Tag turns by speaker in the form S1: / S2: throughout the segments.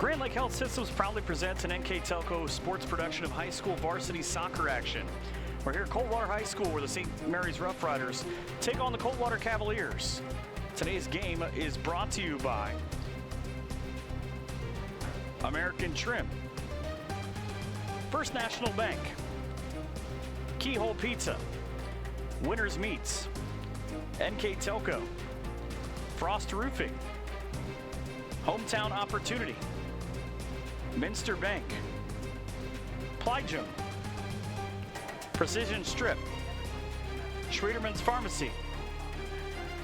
S1: Grand Lake Health Systems proudly presents an NKTelco sports production of high school varsity soccer action. We're here at Coldwater High School where the St. Mary's Rough Riders take on the Coldwater Cavaliers. Today's game is brought to you by American Trim, First National Bank, Keyhole Pizza, Winners Meats, NKTelco, Frost Roofing, Hometown Opportunity, Minster Bank, Plygym, Precision Strip, Schraderman's Pharmacy,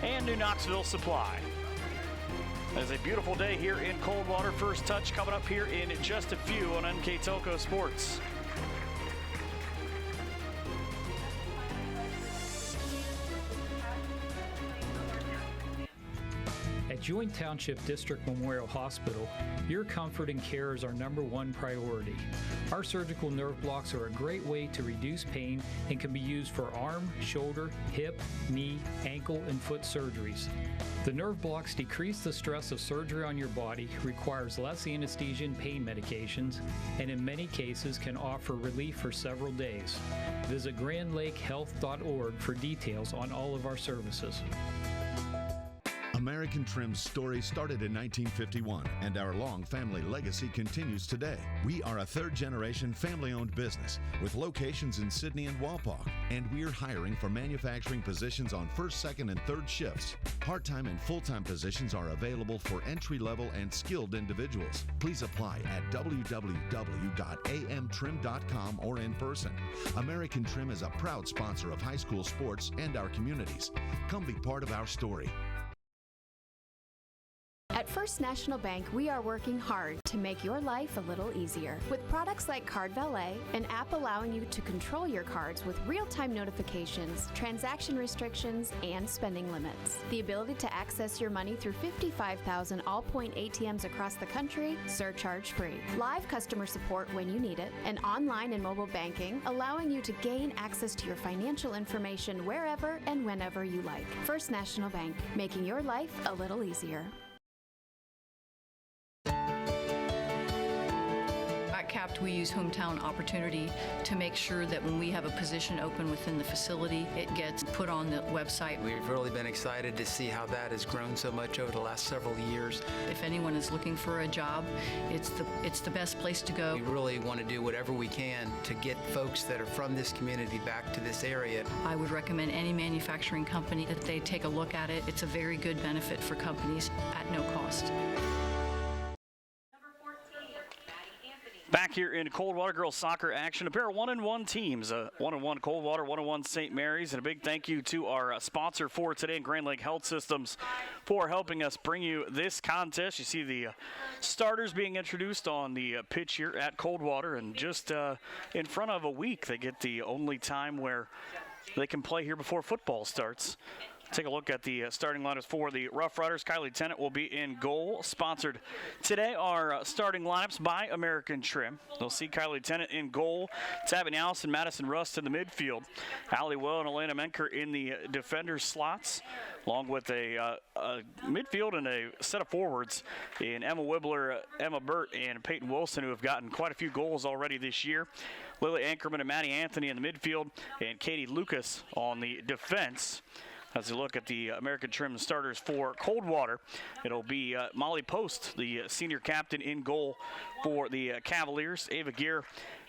S1: and New Knoxville Supply. It's a beautiful day here in Coldwater. First touch coming up here in just a few on NKTelco Sports.
S2: At Joint Township District Memorial Hospital, your comfort and care is our #1 priority. Our surgical nerve blocks are a great way to reduce pain and can be used for arm, shoulder, hip, knee, ankle, and foot surgeries. The nerve blocks decrease the stress of surgery on your body, requires less anesthesia and pain medications, and in many cases can offer relief for several days. Visit grandlakehealth.org for details on all of our services.
S3: American Trim's story started in 1951, and our long family legacy continues today. We are a third-generation family-owned business with locations in Sydney and Walpaugh, and we're hiring for manufacturing positions on first, second, and third shifts. Part-time and full-time positions are available for entry-level and skilled individuals. Please apply at www.amtrim.com or in person. American Trim is a proud sponsor of high school sports and our communities. Come be part of our story.
S4: At First National Bank, we are working hard to make your life a little easier. With products like Card Valet, an app allowing you to control your cards with real-time notifications, transaction restrictions, and spending limits. The ability to access your money through 55,000 all-point ATMs across the country, surcharge-free. Live customer support when you need it, and online and mobile banking, allowing you to gain access to your financial information wherever and whenever you like. First National Bank, making your life a little easier.
S5: At CAPT, we use Hometown Opportunity to make sure that when we have a position open within the facility, it gets put on the website.
S6: We've really been excited to see how that has grown so much over the last several years.
S5: If anyone is looking for a job, it's the best place to go.
S6: We really want to do whatever we can to get folks that are from this community back to this area.
S5: I would recommend any manufacturing company that they take a look at it. It's a very good benefit for companies at no cost.
S1: Back here in Coldwater girls soccer action, a pair of 1-1 teams, 1-1 Coldwater, 1-1 St. Mary's, and a big thank you to our sponsor for today, Grand Lake Health Systems, for helping us bring you this contest. You see the starters being introduced on the pitch here at Coldwater, and just in front of a week, they get the only time where they can play here before football starts. Take a look at the starting lineups for the Rough Riders. Kylie Tennant will be in goal. Sponsored today are starting lineups by American Trim. They'll see Kylie Tennant in goal. Tabby Allison, Madison Rust in the midfield. Allie Well and Elena Menker in the defender slots, along with a midfield and a set of forwards in Emma Wibbler, Emma Burt, and Peyton Wilson, who have gotten quite a few goals already this year. Lily Ankerman and Maddie Anthony in the midfield, and Katie Lucas on the defense. As you look at the American Trim starters for Coldwater, it'll be Molly Post, the senior captain, in goal for the Cavaliers. Ava Gear,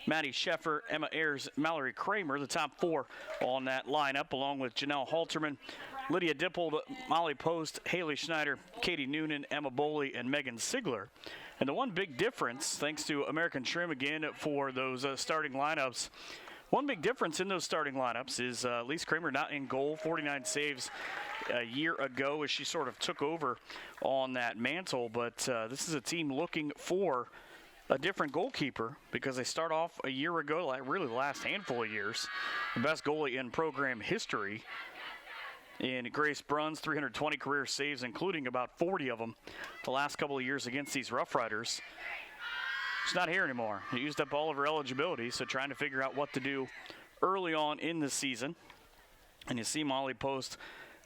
S1: Maddie Sheffer, Emma Ayers, Mallory Kramer, the top four on that lineup, along with Janelle Halterman, Lydia Dippold, Molly Post, Haley Schneider, Katie Noonan, Emma Boley, and Megan Sigler. And the one big difference, thanks to American Trim again for those starting lineups, one big difference in those starting lineups is Lise Kramer not in goal, 49 saves a year ago as she sort of took over on that mantle. But this is a team looking for a different goalkeeper because they start off a year ago, like really the last handful of years, the best goalie in program history in Grace Bruns, 320 career saves, including about 40 of them the last couple of years against these Rough Riders. She's not here anymore. She used up all of her eligibility, so trying to figure out what to do early on in the season. And you see Molly Post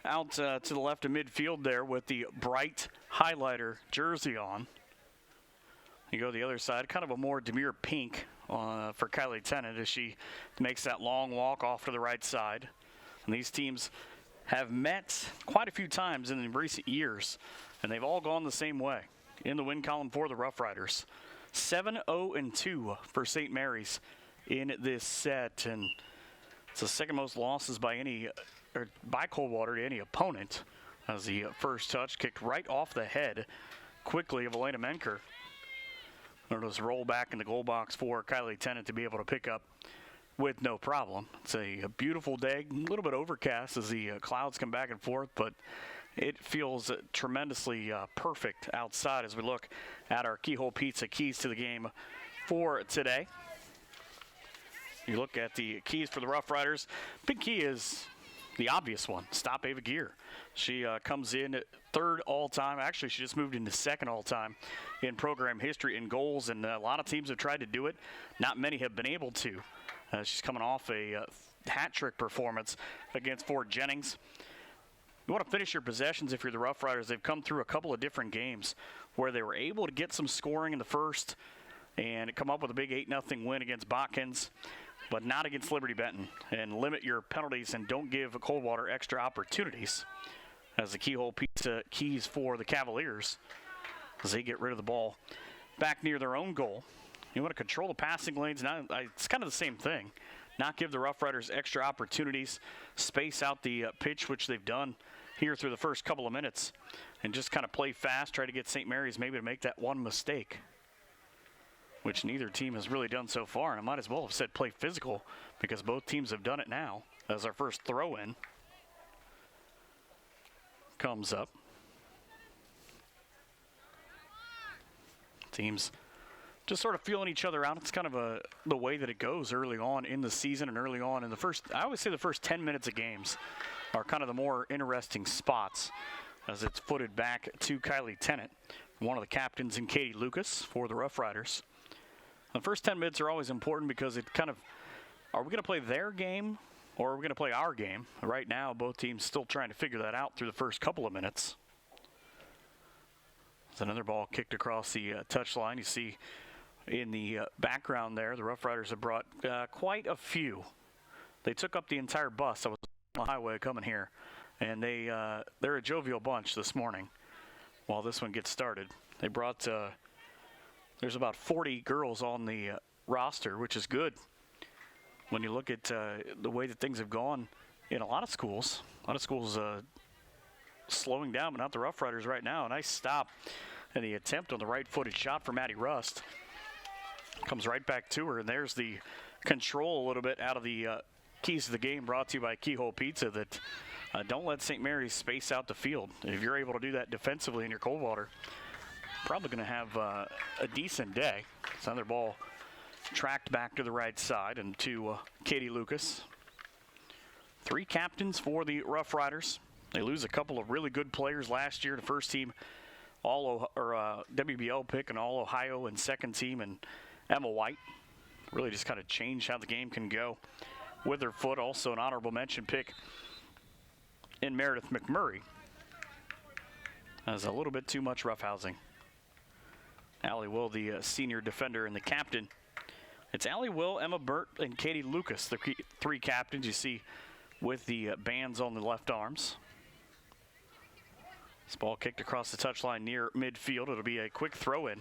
S1: out to the left of midfield there with the bright highlighter jersey on. You go to the other side, kind of a more demure pink for Kylie Tennant as she makes that long walk off to the right side. And these teams have met quite a few times in the recent years, and they've all gone the same way in the win column for the Rough Riders. 7-0-2 for St. Mary's in this set, and it's the second most losses by Coldwater to any opponent, as the first touch kicked right off the head quickly of Elena Menker. It'll just roll back in the goal box for Kylie Tennant to be able to pick up with no problem. It's a beautiful day, a little bit overcast as the clouds come back and forth, but it feels tremendously perfect outside as we look at our Keyhole Pizza keys to the game for today. You look at the keys for the Rough Riders. Big key is the obvious one, stop Ava Gear. She comes in third all-time. Actually, she just moved into second all-time in program history in goals, and a lot of teams have tried to do it. Not many have been able to. She's coming off a hat trick performance against Fort Jennings. You want to finish your possessions if you're the Rough Riders. They've come through a couple of different games where they were able to get some scoring in the first and come up with a big 8-0 win against Botkins, but not against Liberty Benton. And limit your penalties and don't give Coldwater extra opportunities as the Keyhole Pizza keys for the Cavaliers as they get rid of the ball back near their own goal. You want to control the passing lanes. Now, it's kind of the same thing. Not give the Rough Riders extra opportunities, space out the pitch, which they've done here through the first couple of minutes, and just kind of play fast, try to get St. Mary's maybe to make that one mistake, which neither team has really done so far. And I might as well have said play physical because both teams have done it now as our first throw-in comes up. Teams just sort of feeling each other out. It's kind of the way that it goes early on in the season and early on in the first, I always say the first 10 minutes of games are kind of the more interesting spots as it's footed back to Kylie Tennant, one of the captains, in Katie Lucas for the Rough Riders. The first 10 minutes are always important because it kind of, are we going to play their game or are we going to play our game? Right now, both teams still trying to figure that out through the first couple of minutes. There's another ball kicked across the touchline. You see in the background there, the Rough Riders have brought quite a few. They took up the entire bus. I was on the highway coming here, and they're a jovial bunch this morning while this one gets started. They brought, there's about 40 girls on the roster, which is good when you look at the way that things have gone in a lot of schools. A lot of schools slowing down, but not the Rough Riders right now. A nice stop and the attempt on the right-footed shot for Maddie Rust. Comes right back to her, and there's the control a little bit out of the keys to the game brought to you by Keyhole Pizza that don't let St. Mary's space out the field. If you're able to do that defensively in your Coldwater, probably going to have a decent day. It's another ball tracked back to the right side and to Katie Lucas. 3 captains for the Rough Riders. They lose a couple of really good players last year. The first team WBL pick and All-Ohio, and second team and Emma White. Really just kind of changed how the game can go with her foot. Also an honorable mention pick in Meredith McMurray. Has a little bit too much roughhousing. Allie Will, the senior defender and the captain. It's Allie Will, Emma Burt, and Katie Lucas, the 3 captains you see with the bands on the left arms. This ball kicked across the touchline near midfield. It'll be a quick throw-in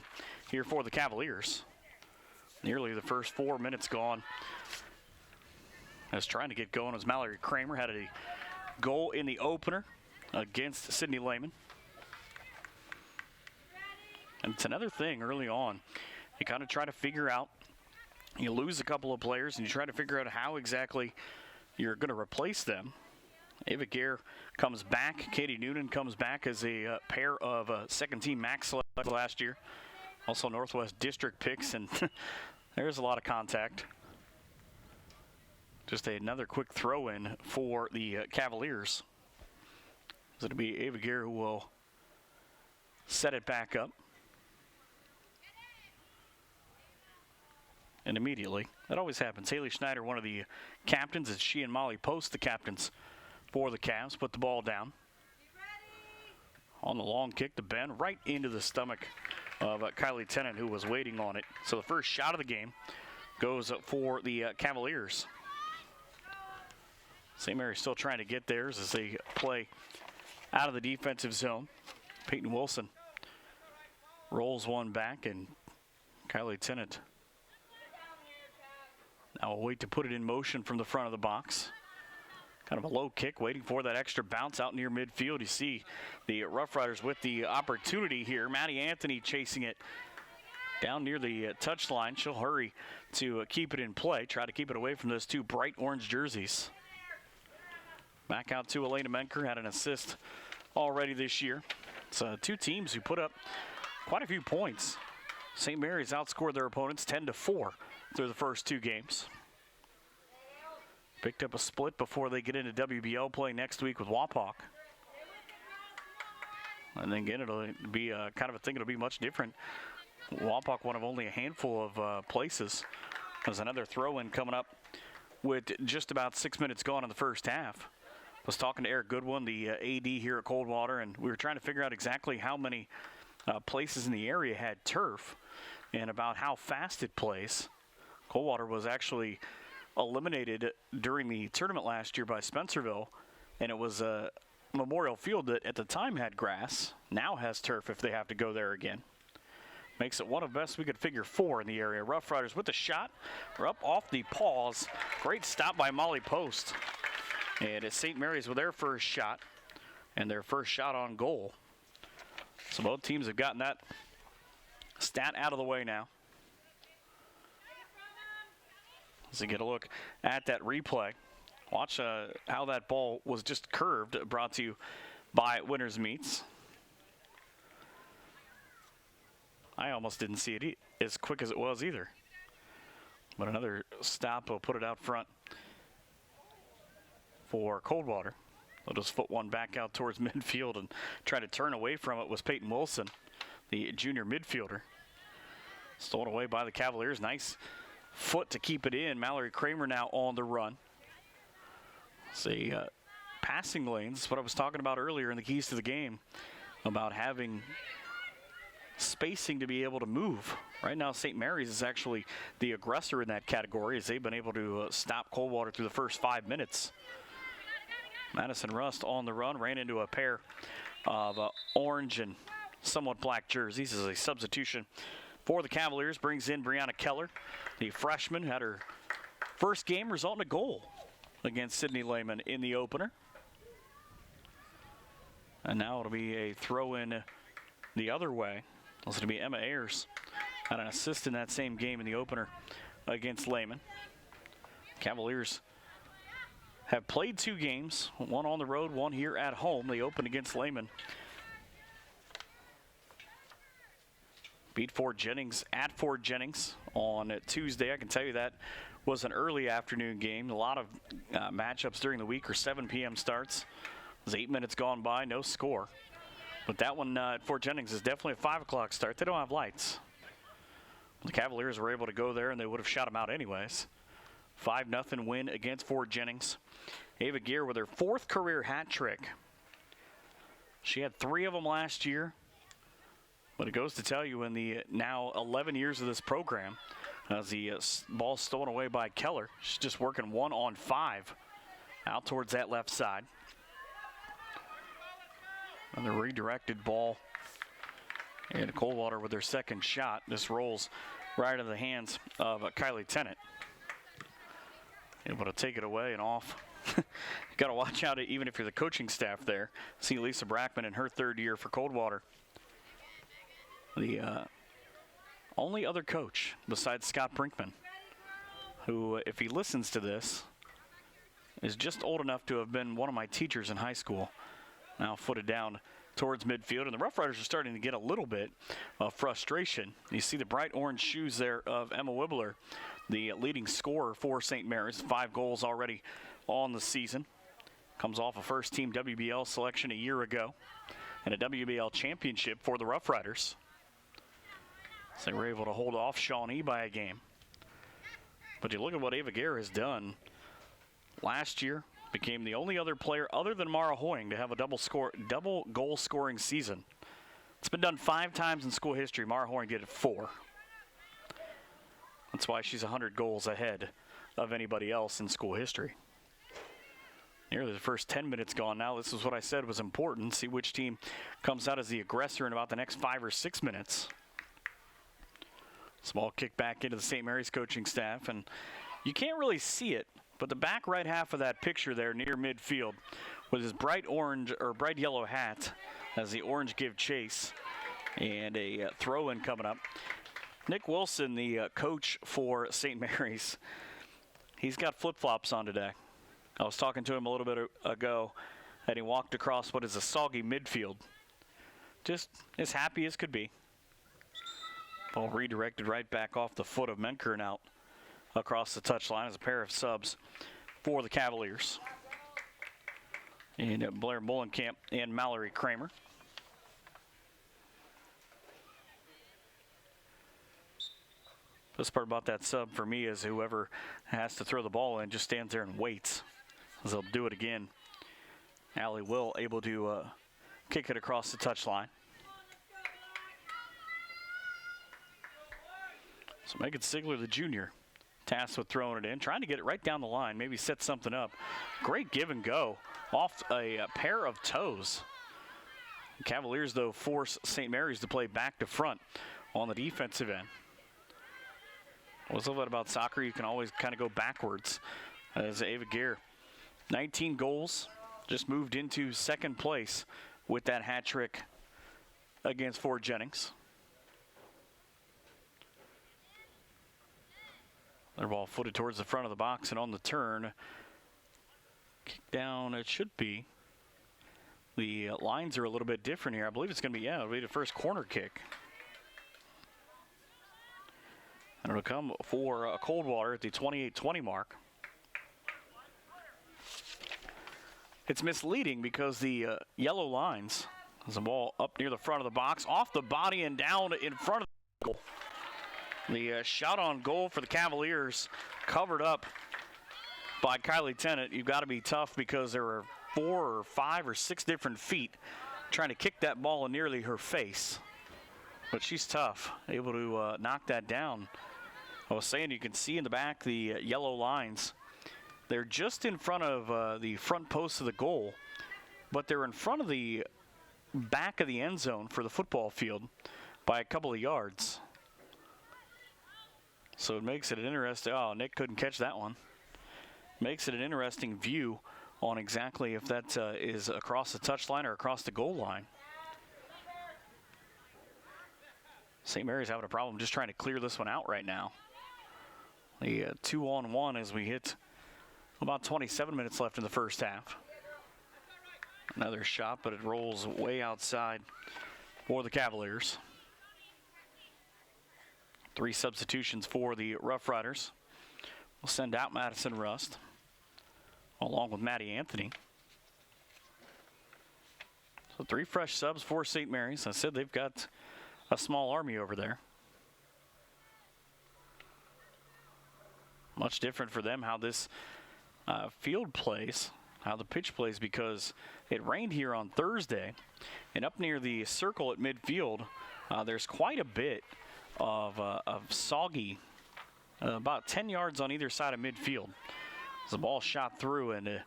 S1: here for the Cavaliers. Nearly the first 4 minutes gone. As trying to get going as Mallory Kramer had a goal in the opener against Sydney Lehman. And it's another thing early on. You kind of try to figure out, you lose a couple of players and you try to figure out how exactly you're going to replace them. Ava Gare comes back. Katie Noonan comes back as a pair of second-team MAC select last year. Also Northwest District picks, and there's a lot of contact. Just another quick throw-in for the Cavaliers. It'll be Ava Gare who will set it back up. And immediately, that always happens. Haley Schneider, one of the captains, as she and Molly Post, the captains for the Cavs, put the ball down. On the long kick to Ben, right into the stomach of Kylie Tennant, who was waiting on it. So the first shot of the game goes for the Cavaliers. St. Mary's still trying to get theirs as they play out of the defensive zone. Peyton Wilson rolls one back, and Kylie Tennant now will wait to put it in motion from the front of the box. Kind of a low kick, waiting for that extra bounce out near midfield. You see the Rough Riders with the opportunity here. Maddie Anthony chasing it down near the touchline. She'll hurry to keep it in play, try to keep it away from those two bright orange jerseys. Back out to Elena Menker, had an assist already this year. It's two teams who put up quite a few points. St. Mary's outscored their opponents 10-4 through the first two games. Picked up a split before they get into WBL play next week with Wapak. And then again, it'll be kind of a thing. It'll be much different. Wapak, one of only a handful of places. There's another throw-in coming up with just about 6 minutes gone in the first half. I was talking to Eric Goodwin, the AD here at Coldwater, and we were trying to figure out exactly how many places in the area had turf and about how fast it plays. Coldwater was actually eliminated during the tournament last year by Spencerville, and it was a Memorial Field that at the time had grass, now has turf if they have to go there again. Makes it one of best we could figure 4 in the area. Rough Riders with the shot. We're up off the pause. Great stop by Molly Post. And it's St. Mary's with their first shot and their first shot on goal. So both teams have gotten that stat out of the way now. As we get a look at that replay, watch how that ball was just curved, brought to you by Winners Meats. I almost didn't see it as quick as it was either. But another stop will put it out front for Coldwater. They'll just foot one back out towards midfield and try to turn away from it was Peyton Wilson, the junior midfielder. Stolen away by the Cavaliers. Nice foot to keep it in. Mallory Kramer now on the run. See, passing lanes, what I was talking about earlier in the keys to the game, about having spacing to be able to move. Right now, St. Mary's is actually the aggressor in that category as they've been able to stop Coldwater through the first 5 minutes. Madison Rust on the run, ran into a pair of orange and somewhat black jerseys as a substitution for the Cavaliers. Brings in Brianna Keller, the freshman, had her first game result in a goal against Sydney Lehman in the opener. And now it'll be a throw-in the other way. It's going to be Emma Ayers, had an assist in that same game in the opener against Lehman. Cavaliers have played 2 games, one on the road, one here at home. They opened against Lehman. Beat Fort Jennings at Fort Jennings on Tuesday. I can tell you that was an early afternoon game. A lot of matchups during the week are 7 p.m. starts. It was 8 minutes gone by, no score. But that one at Fort Jennings is definitely a 5 o'clock start. They don't have lights. The Cavaliers were able to go there, and they would have shot them out anyways. 5-0 win against Fort Jennings. Ava Gear with her 4th career hat trick. She had 3 of them last year. But it goes to tell you in the now 11 years of this program, as the ball stolen away by Keller, she's just working 1-on-5 out towards that left side. And the redirected ball. And Coldwater with their second shot. This rolls right into the hands of Kylie Tennant. Able to take it away and off. You got to watch out, even if you're the coaching staff there. See Lisa Brackman in her 3rd year for Coldwater. The only other coach besides Scott Brinkman, who, if he listens to this, is just old enough to have been one of my teachers in high school. Now footed down towards midfield, and the Rough Riders are starting to get a little bit of frustration. You see the bright orange shoes there of Emma Wibbler, the leading scorer for St. Mary's. 5 goals already on the season. Comes off a first-team WBL selection a year ago and a WBL championship for the Rough Riders. So they were able to hold off Shawnee by a game. But you look at what Ava Gare has done. Last year, became the only other player other than Mara Hoying to have a double goal scoring season It's been done 5 times in school history. Mara Horn did it 4. That's why she's 100 goals ahead of anybody else in school history. Nearly the first 10 minutes gone now. This is what I said was important. See which team comes out as the aggressor in about the next 5 or 6 minutes. Small kick back into the St. Mary's coaching staff, and you can't really see it, but the back right half of that picture there near midfield with his bright orange or bright yellow hat as the Orange give chase, and a throw-in coming up. Nick Wilson, the coach for St. Mary's, he's got flip-flops on today. I was talking to him a little bit ago, and he walked across what is a soggy midfield. Just as happy as could be. Ball redirected right back off the foot of Menker and out across the touchline as a pair of subs for the Cavaliers. And Blair Mullenkamp and Mallory Kramer. Best part about that sub for me is whoever has to throw the ball in just stands there and waits, as they'll do it again. Allie Will able to kick it across the touchline. So Megan Sigler, the junior, tasked with throwing it in, trying to get it right down the line, maybe set something up. Great give and go off a pair of toes. The Cavaliers, though, force St. Mary's to play back to front on the defensive end. What's love about soccer? You can always kind of go backwards. As Ava Gear, 19 goals, just moved into second place with that hat trick against Fort Jennings. Their ball footed towards the front of the box, and on the turn, kick down, it should be. The lines are a little bit different here. I believe it's going to be, it'll be the first corner kick. And it'll come for Coldwater at the 28-20 mark. It's misleading because the yellow lines, there's a ball up near the front of the box, off the body and down in front of the goal. The shot on goal for the Cavaliers covered up by Kylie Tennant. You've got to be tough because there were 4 or 5 or 6 different feet trying to kick that ball in nearly her face. But she's tough, able to knock that down. I was saying you can see in the back the yellow lines. They're just in front of the front post of the goal, but they're in front of the back of the end zone for the football field by a couple of yards. So it makes it an interesting, Nick couldn't catch that one. Makes it an interesting view on exactly if that is across the touchline or across the goal line. St. Mary's having a problem just trying to clear this one out right now. The 2-on-1 as we hit about 27 minutes left in the first half. Another shot, but it rolls way outside for the Cavaliers. 3 substitutions for the Rough Riders. We'll send out Madison Rust along with Maddie Anthony. So 3 fresh subs for St. Mary's. I said they've got a small army over there. Much different for them how this field plays, how the pitch plays, because it rained here on Thursday, and up near the circle at midfield, there's quite a bit of soggy, about 10 yards on either side of midfield. As the ball shot through and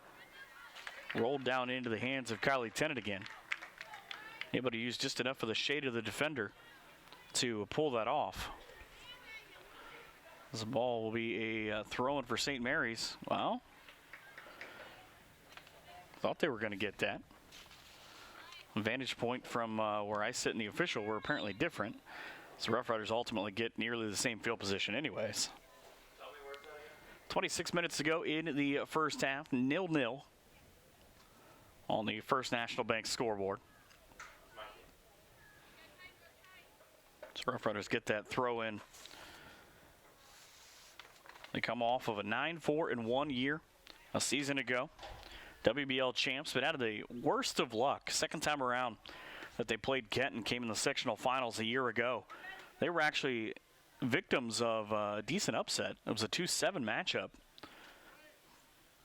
S1: rolled down into the hands of Kylie Tennant again. Able to use just enough of the shade of the defender to pull that off. As the ball will be a throw-in for St. Mary's. Well, thought they were going to get that. Vantage point from where I sit in the official were apparently different. So Rough Riders ultimately get nearly the same field position anyways. 26 minutes to go in the first half, 0-0 on the First National Bank scoreboard. So Rough Riders get that throw in. They come off of a 9-4-1 year a season ago. WBL champs, but out of the worst of luck. Second time around that they played Kenton, came in the sectional finals a year ago. They were actually victims of a decent upset. It was a 2-7 matchup.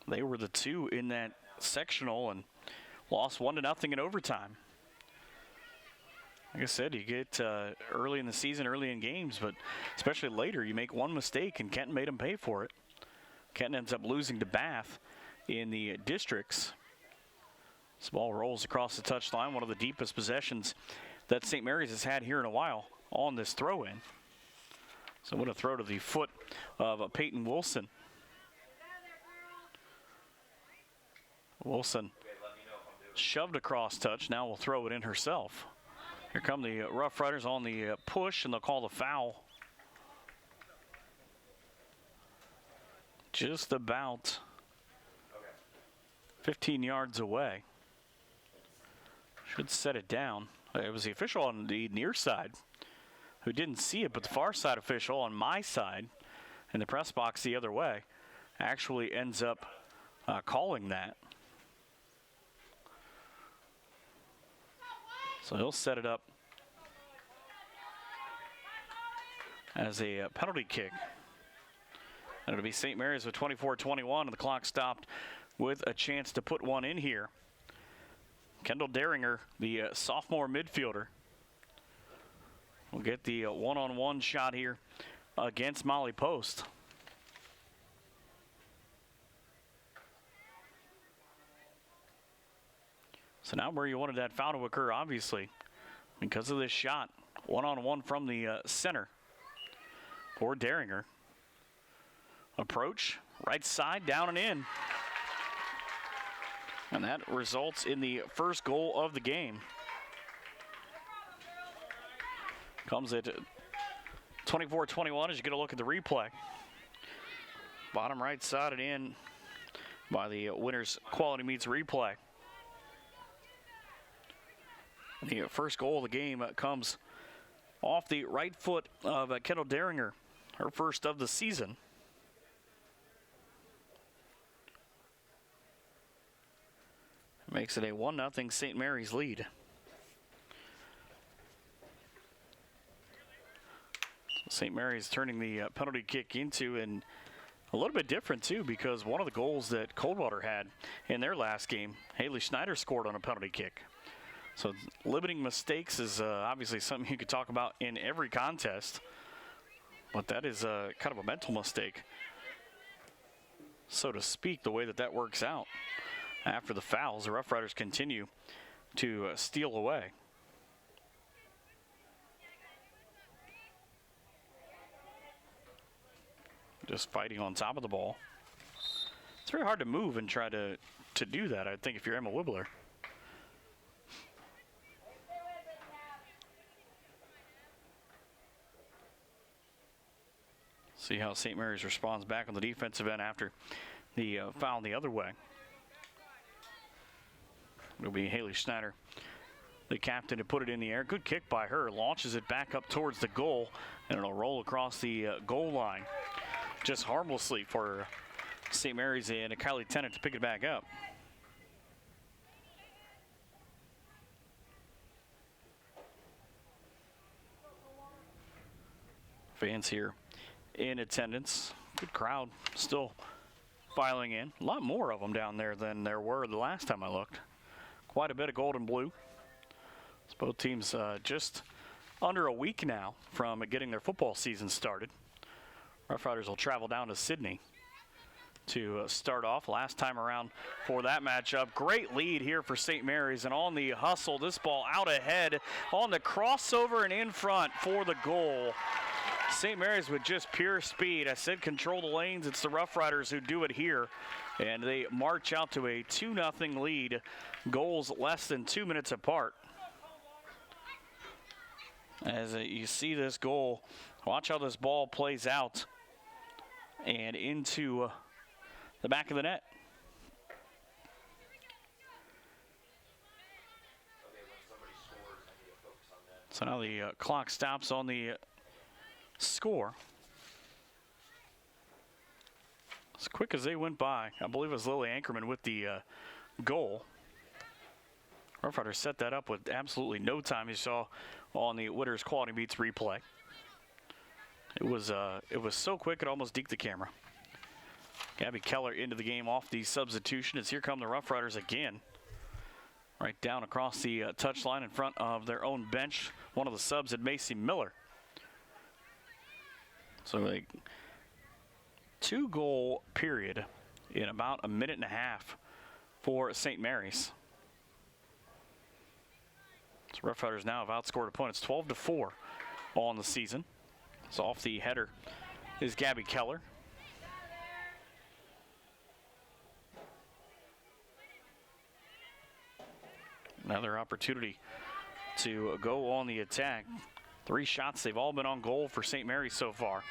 S1: They were the 2 in that sectional and lost 1-0 in overtime. Like I said, you get early in the season, early in games, but especially later, you make one mistake, and Kenton made them pay for it. Kenton ends up losing to Bath in the districts. This ball rolls across the touchline, one of the deepest possessions that St. Mary's has had here in a while on this throw-in. So what a throw to the foot of Peyton Wilson. Wilson shoved across touch. Now will throw it in herself. Here come the Rough Riders on the push, and they'll call the foul. Just about 15 yards away. Should set it down. It was the official on the near side who didn't see it, but the far side official on my side in the press box the other way actually ends up calling that. So he'll set it up as a penalty kick. And it'll be St. Mary's with 24-21, and the clock stopped with a chance to put one in here. Kendall Daringer, the sophomore midfielder, will get the one-on-one shot here against Molly Post. So now where you wanted that foul to occur, obviously, because of this shot. One-on-one from the center for Daringer. Approach, right side, down and in. And that results in the first goal of the game. Comes at 24-21 as you get a look at the replay. Bottom right side and in by the Winners Quality Meets replay. The first goal of the game comes off the right foot of Kendall Daringer, her first of the season. Makes it a 1-0 St. Mary's lead. St. Mary's turning the penalty kick into, and a little bit different too, because one of the goals that Coldwater had in their last game, Haley Schneider scored on a penalty kick. So limiting mistakes is obviously something you could talk about in every contest, but that is kind of a mental mistake, so to speak, the way that works out. After the fouls, the Rough Riders continue to steal away. Just fighting on top of the ball. It's very hard to move and try to do that, I think, if you're Emma Wibbler. See how St. Mary's responds back on the defensive end after the foul the other way. It'll be Haley Schneider, the captain, to put it in the air. Good kick by her. Launches it back up towards the goal, and it'll roll across the goal line just harmlessly for St. Mary's and Kylie Tennant to pick it back up. Fans here in attendance. Good crowd still filing in. A lot more of them down there than there were the last time I looked. Quite a bit of gold and blue. So both teams just under a week now from getting their football season started. Rough Riders will travel down to Sydney to start off. Last time around for that matchup. Great lead here for St. Mary's, and on the hustle, this ball out ahead on the crossover and in front for the goal. St. Mary's with just pure speed. I said control the lanes. It's the Rough Riders who do it here, and they march out to a 2-0 lead. Goals less than 2 minutes apart. As you see this goal, watch how this ball plays out and into the back of the net. So now the clock stops on the score. As quick as they went by, I believe it was Lily Ankerman with the goal. Rough Riders set that up with absolutely no time. You saw on the Winners Quality Meets replay. It was so quick it almost deked the camera. Gabby Keller into the game off the substitution as here come the Rough Riders again. right down across the touchline in front of their own bench. One of the subs had Macy Miller. So a 2-goal period in about a minute and a half for St. Mary's. So Rough Riders now have outscored opponents 12-4 on the season. So off the header is Gabby Keller. Another opportunity to go on the attack. 3 shots, they've all been on goal for St. Mary's so far,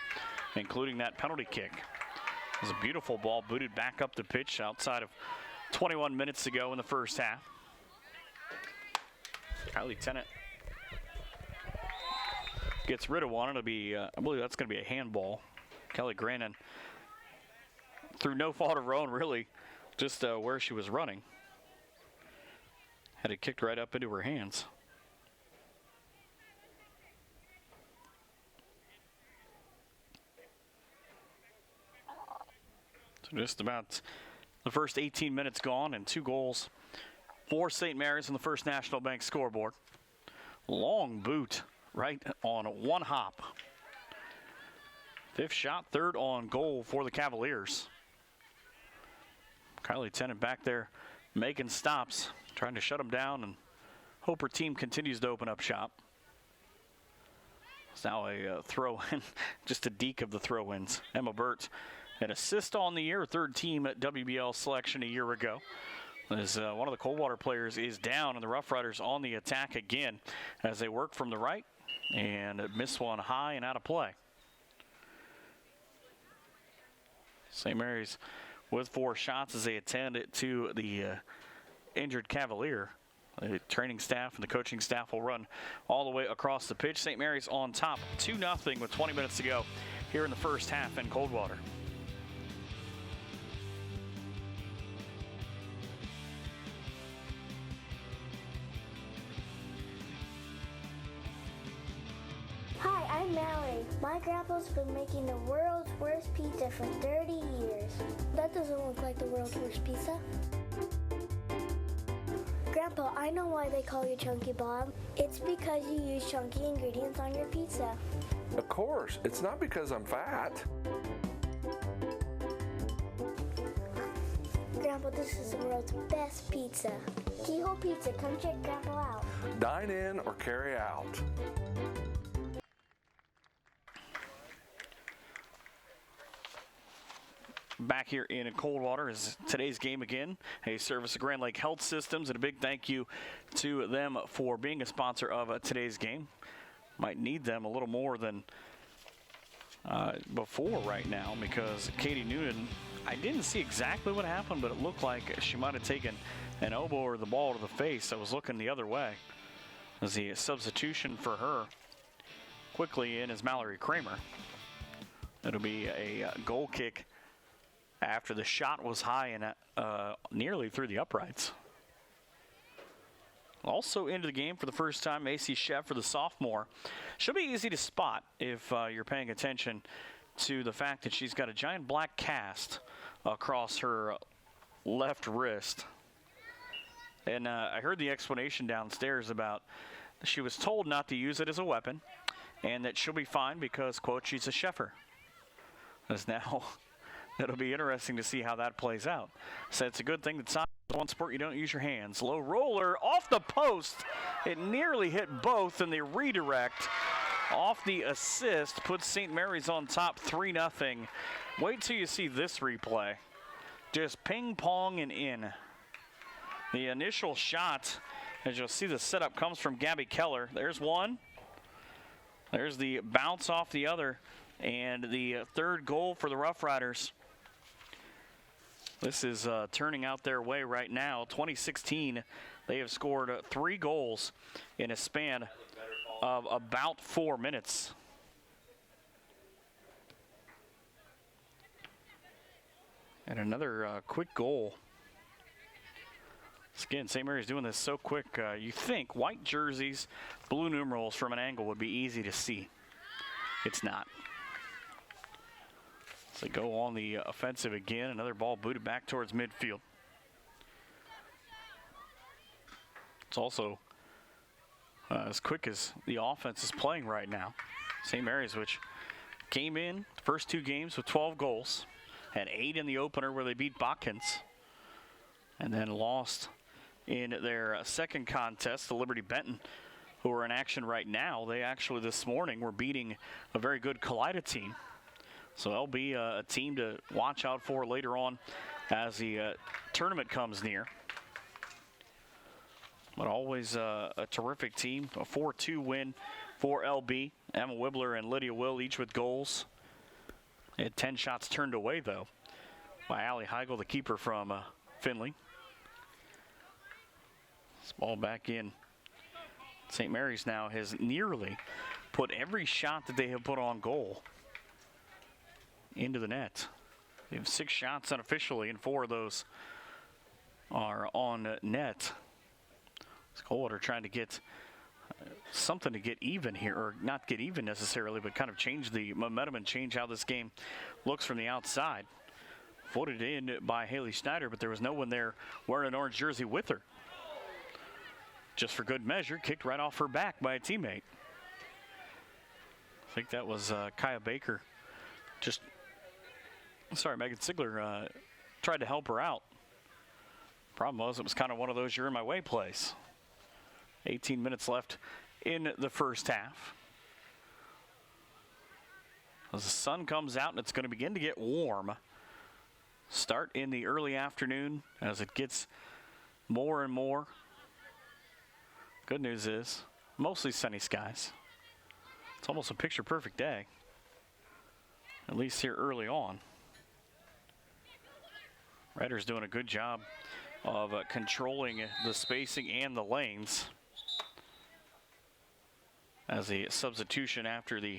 S1: including that penalty kick. It was a beautiful ball booted back up the pitch outside of 21 minutes to go in the first half. Kylie Tennant gets rid of one. It'll be, I believe that's going to be a handball. Kelly Grannon, through no fault of her own, really, just where she was running, had it kicked right up into her hands. So just about the first 18 minutes gone and 2 goals for St. Mary's on the First National Bank scoreboard. Long boot right on one hop. 5th shot, 3rd on goal for the Cavaliers. Kylie Tennant back there making stops, trying to shut them down and hope her team continues to open up shop. It's now a throw-in, just a deke of the throw-ins. Emma Burt, an assist on the year, 3rd team at WBL selection a year ago. As one of the Coldwater players is down, and the Rough Riders on the attack again as they work from the right and miss one high and out of play. St. Mary's with 4 shots as they attend it to the injured Cavalier. The training staff and the coaching staff will run all the way across the pitch. St. Mary's on top 2-0 with 20 minutes to go here in the first half in Coldwater.
S7: Hi, I'm Mallory. My grandpa's been making the world's worst pizza for 30 years. That doesn't look like the world's worst pizza. Grandpa, I know why they call you Chunky Bob. It's because you use chunky ingredients on your pizza.
S8: Of course, it's not because I'm fat.
S7: Grandpa, this is the world's best pizza. Keyhole Pizza, come check Grandpa out.
S8: Dine in or carry out.
S1: Back here in Coldwater is today's game again, a service of Grand Lake Health Systems, and a big thank you to them for being a sponsor of today's game. Might need them a little more than before right now, because Katie Noonan, I didn't see exactly what happened, but it looked like she might have taken an elbow or the ball to the face. I was looking the other way. As the substitution for her quickly in is Mallory Kramer. It'll be a goal kick after the shot was high and nearly through the uprights. Also into the game for the first time, Macy Sheff for the sophomore. She'll be easy to spot if you're paying attention to the fact that she's got a giant black cast across her left wrist. And I heard the explanation downstairs about she was told not to use it as a weapon and that she'll be fine because, quote, she's a cheffer. As now, it'll be interesting to see how that plays out. So it's a good thing that soccer is one sport you don't use your hands. Low roller off the post. It nearly hit both, and the redirect off the assist puts St. Mary's on top 3-0. Wait till you see this replay. Just ping pong and in. The initial shot, as you'll see, the setup comes from Gabby Keller. There's one. There's the bounce off the other, and the 3rd goal for the Rough Riders. This is turning out their way right now. 2016, they have scored 3 goals in a span of about 4 minutes. And another quick goal. Again, St. Mary's doing this so quick. You think white jerseys, blue numerals from an angle would be easy to see. It's not. So they go on the offensive again. Another ball booted back towards midfield. It's also as quick as the offense is playing right now. St. Mary's, which came in the first 2 games with 12 goals, had 8 in the opener where they beat Botkins, and then lost in their second contest to Liberty Benton, who are in action right now. They actually this morning were beating a very good Kalida team. So that'll be a team to watch out for later on as the tournament comes near. But always a terrific team. A 4-2 win for LB. Emma Wibbler and Lydia Will each with goals. They had 10 shots turned away, though, by Allie Heigl, the keeper from Findlay. This ball back in. St. Mary's now has nearly put every shot that they have put on goal into the net. They have 6 shots unofficially, and 4 of those are on net. Coldwater trying to get something to get even here, or not get even necessarily, but kind of change the momentum and change how this game looks from the outside. Footed in by Haley Schneider, but there was no one there wearing an orange jersey with her. Just for good measure, kicked right off her back by a teammate. I think that was Kaya Baker. Megan Sigler tried to help her out. Problem was, it was kind of one of those you're in my way plays. 18 minutes left in the first half. As the sun comes out and it's going to begin to get warm. Start in the early afternoon as it gets more and more. Good news is, mostly sunny skies. It's almost a picture-perfect day, at least here early on. Redder's doing a good job of controlling the spacing and the lanes. As a substitution after the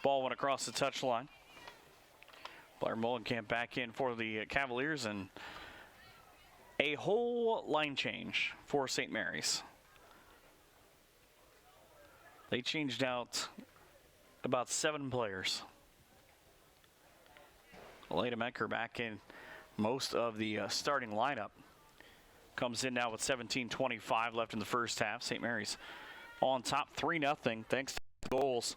S1: ball went across the touchline. Blair Mullenkamp back in for the Cavaliers, and a whole line change for St. Mary's. They changed out about 7 players. Aleda Mecker back in most of the starting lineup. Comes in now with 17:25 left in the first half. St. Mary's on top 3-0 thanks to goals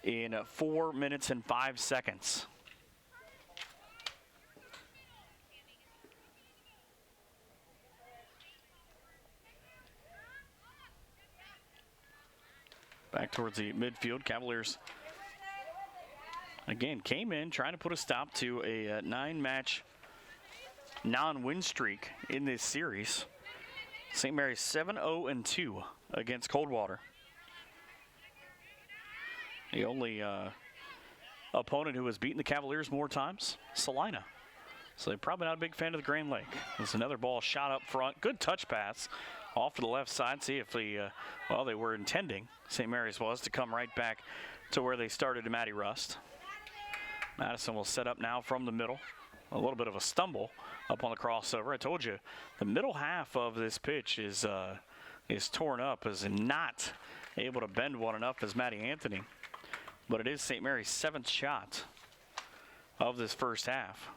S1: in 4 minutes and 5 seconds. Back towards the midfield. Cavaliers again came in trying to put a stop to a 9-match non-win streak in this series. St. Mary's 7-0-2 against Coldwater. The only opponent who has beaten the Cavaliers more times, Salina. So they're probably not a big fan of the Grand Lake. There's another ball shot up front. Good touch pass off to the left side. See if they were intending, St. Mary's was, to come right back to where they started to Maddie Rust. Madison will set up now from the middle. A little bit of a stumble up on the crossover. I told you, the middle half of this pitch is torn up, is not able to bend one enough as Maddie Anthony. But it is St. Mary's 7th shot of this first half.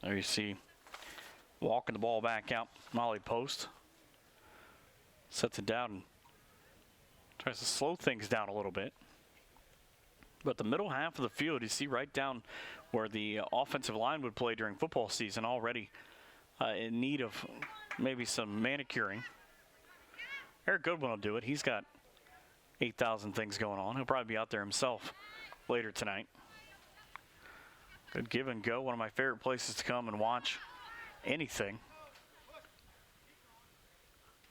S1: There you see, walking the ball back out. Molly Post sets it down and tries to slow things down a little bit. But the middle half of the field, you see right down where the offensive line would play during football season, already in need of maybe some manicuring. Eric Goodwin will do it. He's got 8,000 things going on. He'll probably be out there himself later tonight. Good give and go. One of my favorite places to come and watch anything.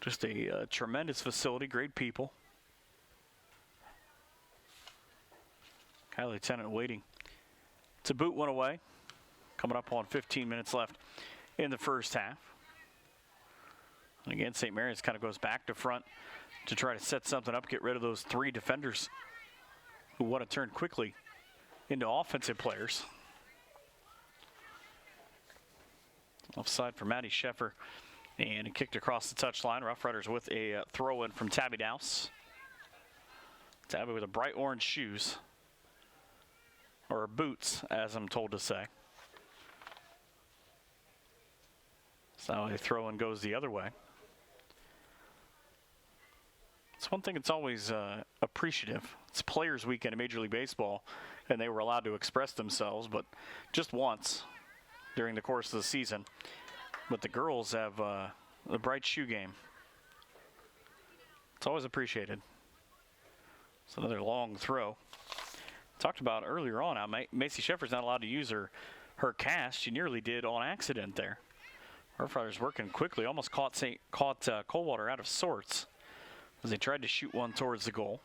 S1: Just a tremendous facility, great people. Kylie Tennant waiting to boot one away. Coming up on 15 minutes left in the first half. And again, St. Mary's kind of goes back to front to try to set something up, get rid of those 3 defenders who want to turn quickly into offensive players. Offside for Maddie Sheffer, and it kicked across the touchline. Rough Riders with a throw-in from Tabby Dowse. Tabby with a bright orange shoes, or boots, as I'm told to say. So a throw in goes the other way. It's one thing that's always appreciative. It's Players Weekend in Major League Baseball, and they were allowed to express themselves, but just once during the course of the season. But the girls have the bright shoe game. It's always appreciated. It's another long throw. Talked about earlier on how Macy Sheffer's not allowed to use her cast. She nearly did on accident there. Rough Riders working quickly, almost caught Coldwater out of sorts as they tried to shoot one towards the goal.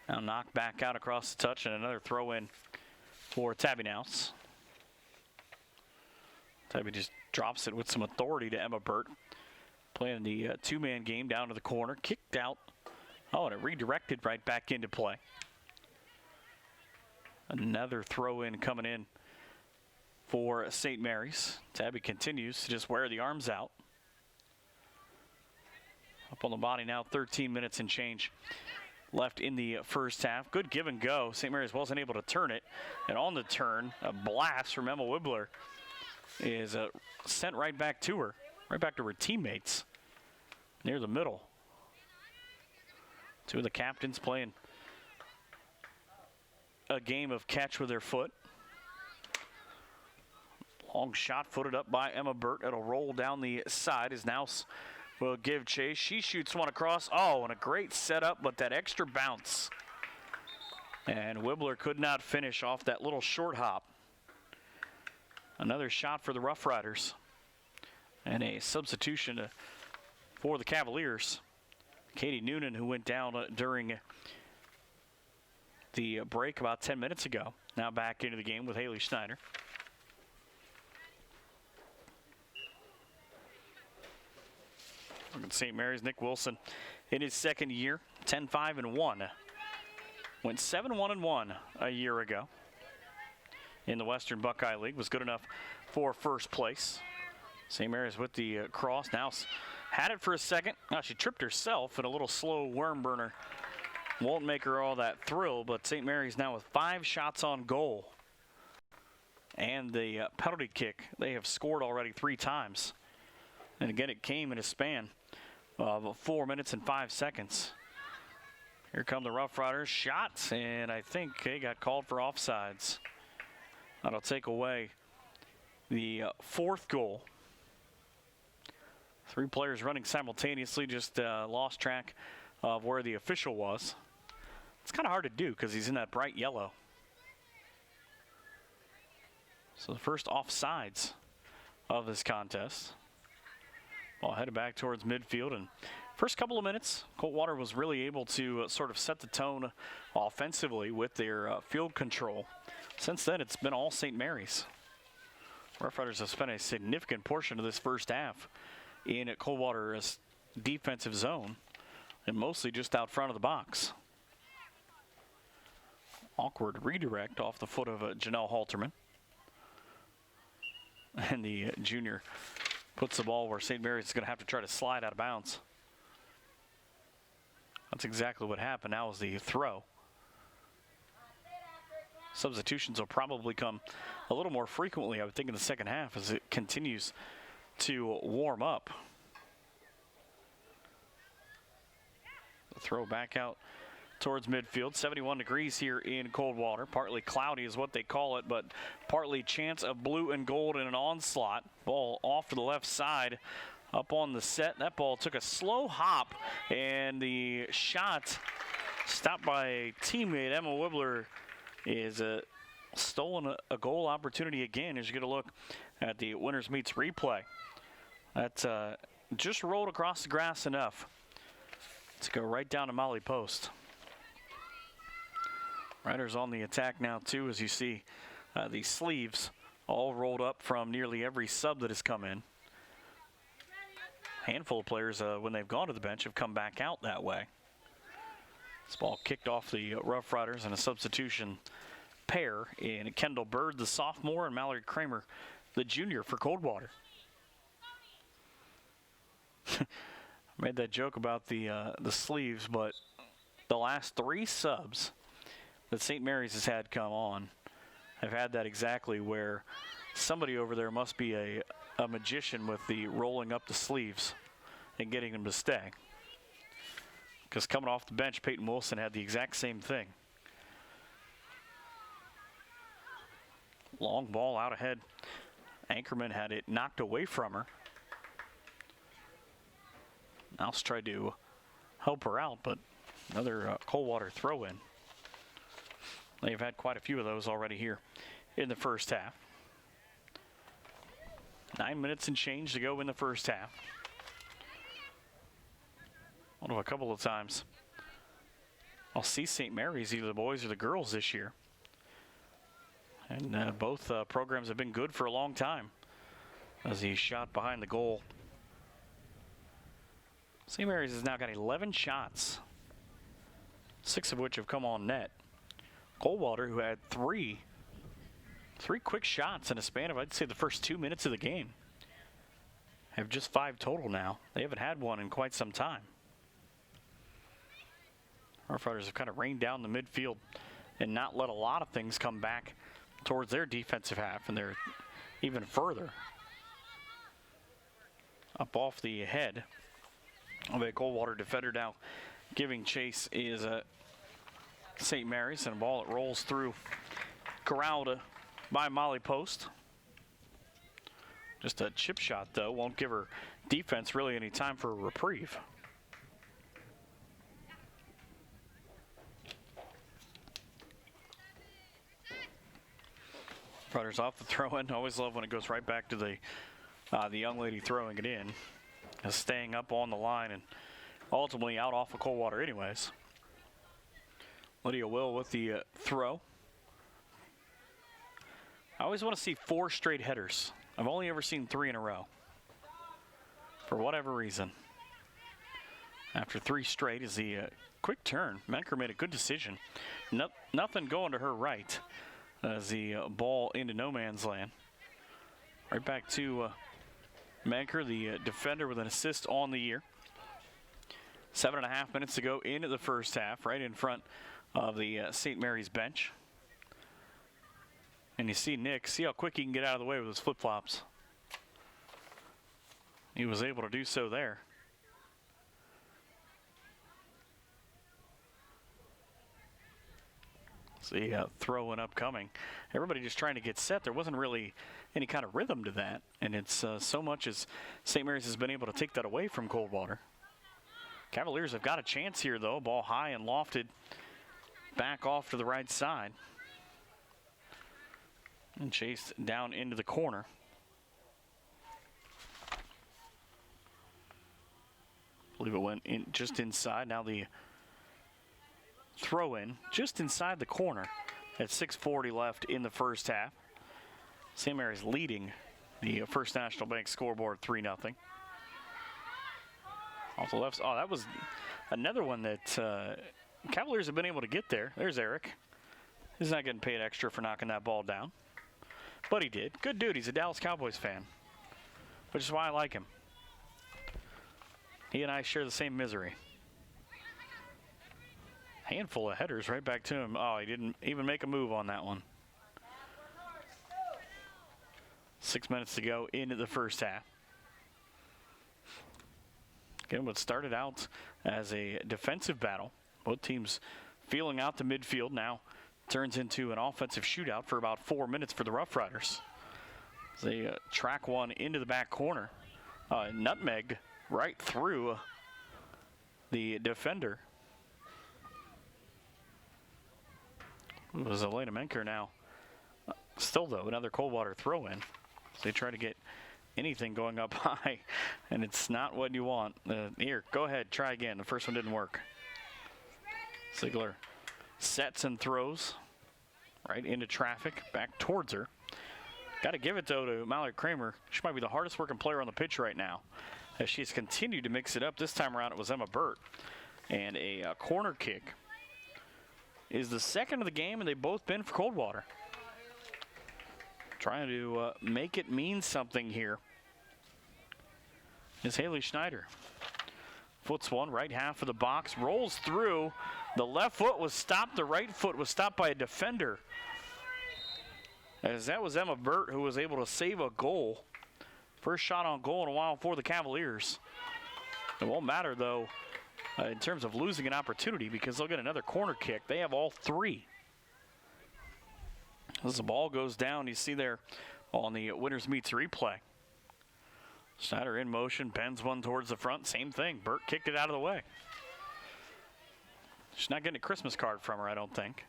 S1: Now knocked back out across the touch, and another throw in for Tabby Nouse. Tabby just drops it with some authority to Emma Burt. Playing the two-man game down to the corner, kicked out. Oh, and it redirected right back into play. Another throw in coming in for St. Mary's. Tabby continues to just wear the arms out. Up on the body now, 13 minutes and change left in the first half. Good give and go. St. Mary's wasn't able to turn it. And on the turn, a blast from Emma Wibbler is sent right back to her, right back to her teammates near the middle. Two of the captains playing a game of catch with their foot. Long shot footed up by Emma Burt. It'll roll down the side as Nouse will give chase. She shoots one across. Oh, and a great setup, but that extra bounce. And Wibbler could not finish off that little short hop. Another shot for the Rough Riders. And a substitution for the Cavaliers. Katie Noonan, who went down during the break about 10 minutes ago, now back into the game with Haley Schneider. Look at St. Mary's. Nick Wilson in his second year, 10-5-1. Went 7-1-1 a year ago in the Western Buckeye League. Was good enough for first place. St. Mary's with the cross. Now had it for a second. Now she tripped herself, and a little slow worm burner won't make her all that thrill, but St. Mary's now with 5 shots on goal. And the penalty kick, they have scored already 3 times. And again, it came in a span of 4 minutes and 5 seconds. Here come the Rough Riders. Shots, and I think they got called for offsides. That'll take away the 4th goal. 3 players running simultaneously, just lost track of where the official was. It's kind of hard to do because he's in that bright yellow. So the first offsides of this contest. Ball headed back towards midfield, and first couple of minutes, Coldwater was really able to sort of set the tone offensively with their field control. Since then, it's been all St. Mary's. Rough Riders have spent a significant portion of this first half in Coldwater's defensive zone, and mostly just out front of the box. Awkward redirect off the foot of Janelle Halterman. And the junior puts the ball where St. Mary's is going to have to try to slide out of bounds. That's exactly what happened. Now is the throw. Substitutions will probably come a little more frequently, I would think, in the second half as it continues to warm up. The throw back out towards midfield. 71 degrees here in Coldwater. Partly cloudy is what they call it, but partly chance of blue and gold in an onslaught. Ball off to the left side up on the set. That ball took a slow hop, and the shot stopped by a teammate. Emma Wibbler is stolen a goal opportunity again as you get a look at the Winners Meets replay. That just rolled across the grass enough to go right down to Molly Post. Riders on the attack now, too, as you see the sleeves all rolled up from nearly every sub that has come in. Handful of players, when they've gone to the bench, have come back out that way. This ball kicked off the Rough Riders, and a substitution pair in Kendall Bird, the sophomore, and Mallory Kramer, the junior, for Coldwater. I made that joke about the sleeves, but the last 3 subs that St. Mary's has had come on have had that exactly, where somebody over there must be a a magician with the rolling up the sleeves and getting them to stay. Because coming off the bench, Peyton Wilson had the exact same thing. Long ball out ahead. Anchorman had it knocked away from her. Mouse tried to help her out, but another Coldwater throw-in. They've had quite a few of those already here in the first half. 9 minutes and change to go in the first half. One of a couple of times I'll see St. Mary's, either the boys or the girls this year. And both programs have been good for a long time as he shot behind the goal. St. Mary's has now got 11 shots, 6 of which have come on net. Coldwater, who had three quick shots in a span of, I'd say, the first 2 minutes of the game, have just 5 total now. They haven't had one in quite some time. Rough Riders have kind of rained down the midfield and not let a lot of things come back towards their defensive half, and they're even further up off the head of a Coldwater defender. Now giving chase is St. Mary's, and a ball that rolls through, corralled by Molly Post. Just a chip shot, though. Won't give her defense really any time for a reprieve. Runners off the throw-in. Always love when it goes right back to the young lady throwing it in. Staying up on the line and ultimately out off of Coldwater anyways. Lydia Will with the throw. I always want to see 4 straight headers. I've only ever seen 3 in a row. For whatever reason. After 3 straight is the quick turn. Menker made a good decision. Nothing going to her right as the ball into no man's land. Right back to Menker, the defender, with an assist on the year. 7.5 minutes to go into the first half, right in front of the St. Mary's bench. And you see Nick, see how quick he can get out of the way with his flip-flops. He was able to do so there. See, throwing upcoming. Everybody just trying to get set. There wasn't really any kind of rhythm to that. And it's so much as St. Mary's has been able to take that away from Coldwater. Cavaliers have got a chance here, though. Ball high and lofted back off to the right side. And chased down into the corner. I believe it went in just inside. Now the throw in just inside the corner at 6:40 left in the first half. St. Mary's leading the First National Bank scoreboard 3-0. Off the left. Oh, that was another one that Cavaliers have been able to get there. There's Eric. He's not getting paid extra for knocking that ball down. But he did. Good dude. He's a Dallas Cowboys fan, which is why I like him. He and I share the same misery. Handful of headers right back to him. Oh, he didn't even make a move on that one. 6 minutes to go into the first half. Again, what started out as a defensive battle, both teams feeling out the midfield, now turns into an offensive shootout for about 4 minutes for the Rough Riders. They track one into the back corner. Nutmeg right through the defender. It was Elena Menker now. Still, though, another Coldwater throw-in. So they try to get anything going up high, and it's not what you want. Here, go ahead, try again. The first one didn't work. Ziegler sets and throws right into traffic, back towards her. Got to give it, though, to Mallory Kramer. She might be the hardest working player on the pitch right now, as she's continued to mix it up. This time around, it was Emma Burt. And a corner kick is the second of the game, and they've both been for Coldwater. Trying to make it mean something here is Haley Schneider. Foots one, right half of the box, rolls through. The left foot was stopped. The right foot was stopped by a defender. As that was Emma Burt, who was able to save a goal First shot on goal in a while for the Cavaliers. It won't matter, though, in terms of losing an opportunity because they'll get another corner kick. They have all three. As the ball goes down, you see there on the winners meets replay. Snyder in motion, bends one towards the front. Same thing. Burt kicked it out of the way. She's not getting a Christmas card from her, I don't think.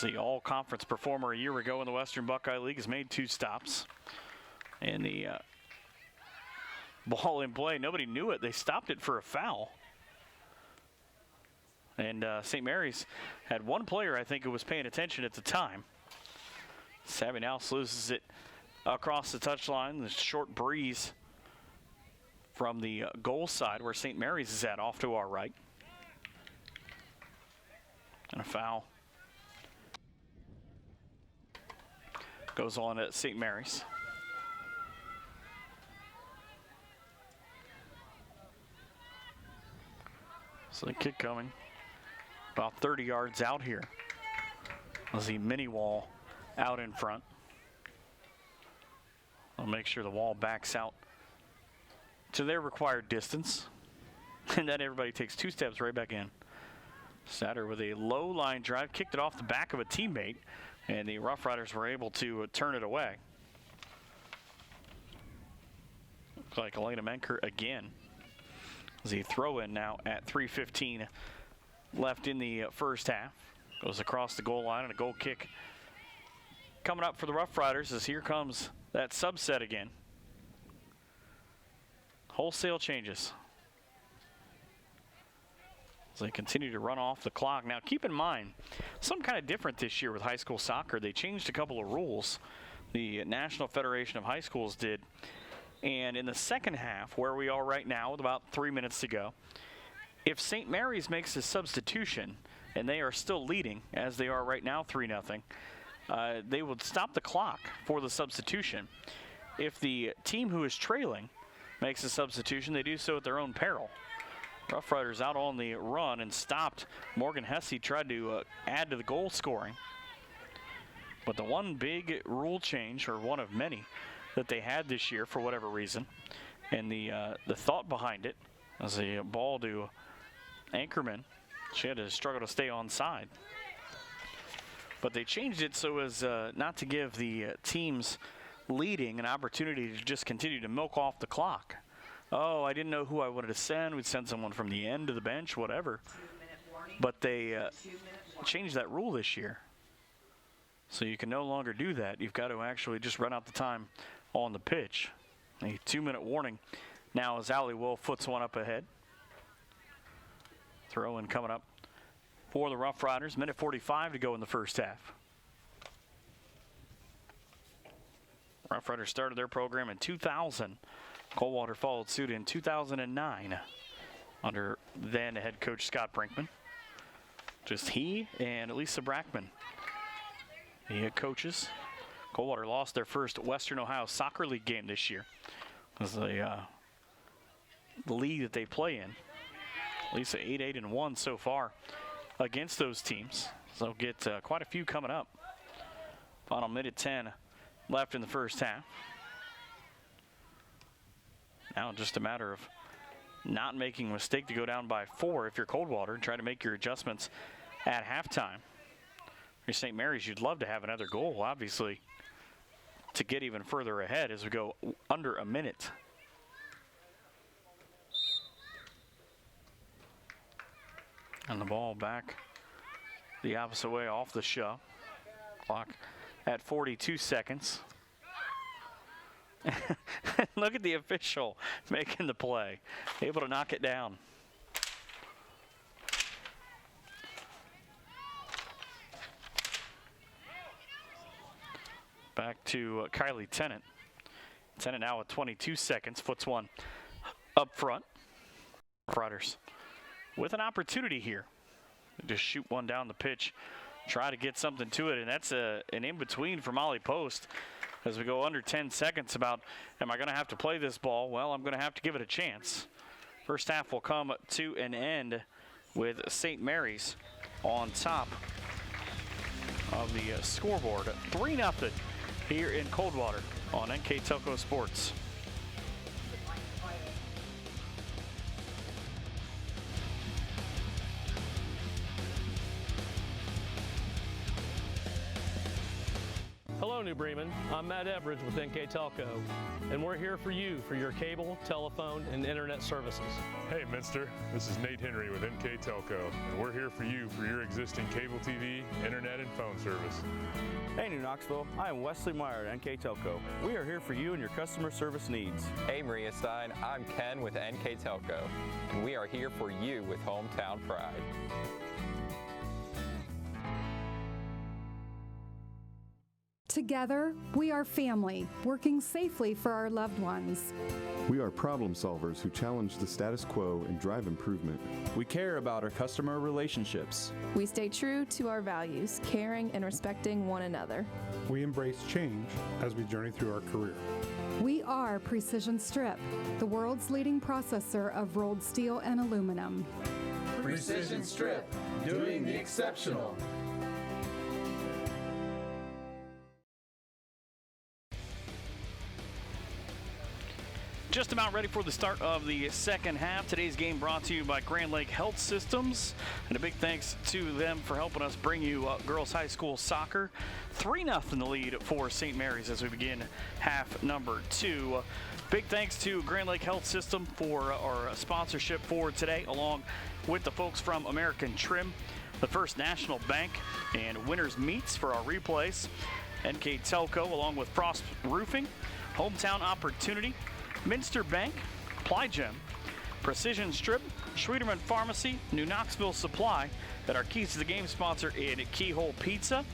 S1: The all-conference performer a year ago in the Western Buckeye League has made 2 stops. And the ball in play, nobody knew it. They stopped it for a foul. And St. Mary's had one player, I think, who was paying attention at the time. Savvy now loses it across the touchline. The short breeze from the goal side where St. Mary's is at, off to our right. And a foul goes on at St. Mary's. So the kick coming about 30 yards out here. As the mini wall out in front. I'll make sure the wall backs out to their required distance. And then everybody takes 2 steps right back in. Satter with a low line drive, kicked it off the back of a teammate, and the Rough Riders were able to turn it away. Looks like Elena Menker again. As he throw in now at 3:15 left in the first half. Goes across the goal line and a goal kick coming up for the Rough Riders as here comes that subset again. Wholesale changes. As they continue to run off the clock. Now keep in mind, something kind of different this year with high school soccer. They changed a couple of rules. The National Federation of High Schools did. And in the second half, where we are right now with about 3 minutes to go, if St. Mary's makes a substitution, and they are still leading, as they are right now 3-0, they would stop the clock for the substitution. If the team who is trailing makes a substitution, they do so at their own peril. Rough Riders out on the run and stopped. Morgan Hesse tried to add to the goal scoring. But the one big rule change, or one of many, that they had this year for whatever reason, and the thought behind it was a ball to Anchorman. She had to struggle to stay onside. But they changed it so as not to give the teams leading an opportunity to just continue to milk off the clock. Oh, I didn't know who I wanted to send. We'd send someone from the end of the bench, whatever. But they changed that rule this year. So you can no longer do that. You've got to actually just run out the time on the pitch. A 2-minute warning now as Allie Wolf foots one up ahead. Throw in coming up for the Rough Riders. Minute 45 to go in the first half. Rough Riders started their program in 2000. Coldwater followed suit in 2009 under then head coach Scott Brinkman. Just he and Lisa Brackman, the coaches. Coldwater lost their first Western Ohio Soccer League game this year. As the league that they play in. Lisa 8-1 so far against those teams. So they'll get quite a few coming up. Final minute 10 left in the first half. Now just a matter of not making a mistake to go down by 4 if you're Coldwater and try to make your adjustments at halftime. If you're St. Mary's, you'd love to have another goal, obviously, to get even further ahead as we go under a minute. And the ball back the opposite way off the shove. Clock at 42 seconds. Look at the official making the play. Able to knock it down. Back to Kylie Tennant. Tennant now with 22 seconds. Foots one up front. Riders with an opportunity here. Just shoot one down the pitch. Try to get something to it. And that's an in-between for Molly Post. As we go under 10 seconds about, am I going to have to play this ball? Well, I'm going to have to give it a chance. First half will come to an end with St. Mary's on top of the scoreboard. 3-0 here in Coldwater on NKTelco Sports.
S9: Hello, New Bremen. I'm Matt Everidge with NKTelco, and we're here for you for your cable, telephone, and internet services.
S10: Hey, Minster. This is Nate Henry with NKTelco, and we're here for you for your existing cable TV, internet, and phone service.
S11: Hey, New Knoxville. I am Wesley Meyer at NKTelco. We are here for you and your customer service needs.
S12: Hey, Maria Stein. I'm Ken with NKTelco, and we are here for you with hometown pride.
S13: Together, we are family, working safely for our loved ones.
S14: We are problem solvers who challenge the status quo and drive improvement.
S11: We care about our customer relationships.
S15: We stay true to our values, caring and respecting one another.
S16: We embrace change as we journey through our career.
S13: We are Precision Strip, the world's leading processor of rolled steel and aluminum.
S17: Precision Strip, doing the exceptional.
S1: Just about ready for the start of the second half. Today's game brought to you by Grand Lake Health Systems. And a big thanks to them for helping us bring you girls high school soccer. 3-0 the lead for St. Mary's as we begin half number 2. Big thanks to Grand Lake Health System for our sponsorship for today, along with the folks from American Trim, the First National Bank, and Winners Meats for our replays. NKTelco, along with Frost Roofing, Hometown Opportunity, Minster Bank, Plygem, Precision Strip, Schwederman Pharmacy, New Knoxville Supply, and our Keys to the Game sponsor in Keyhole Pizza.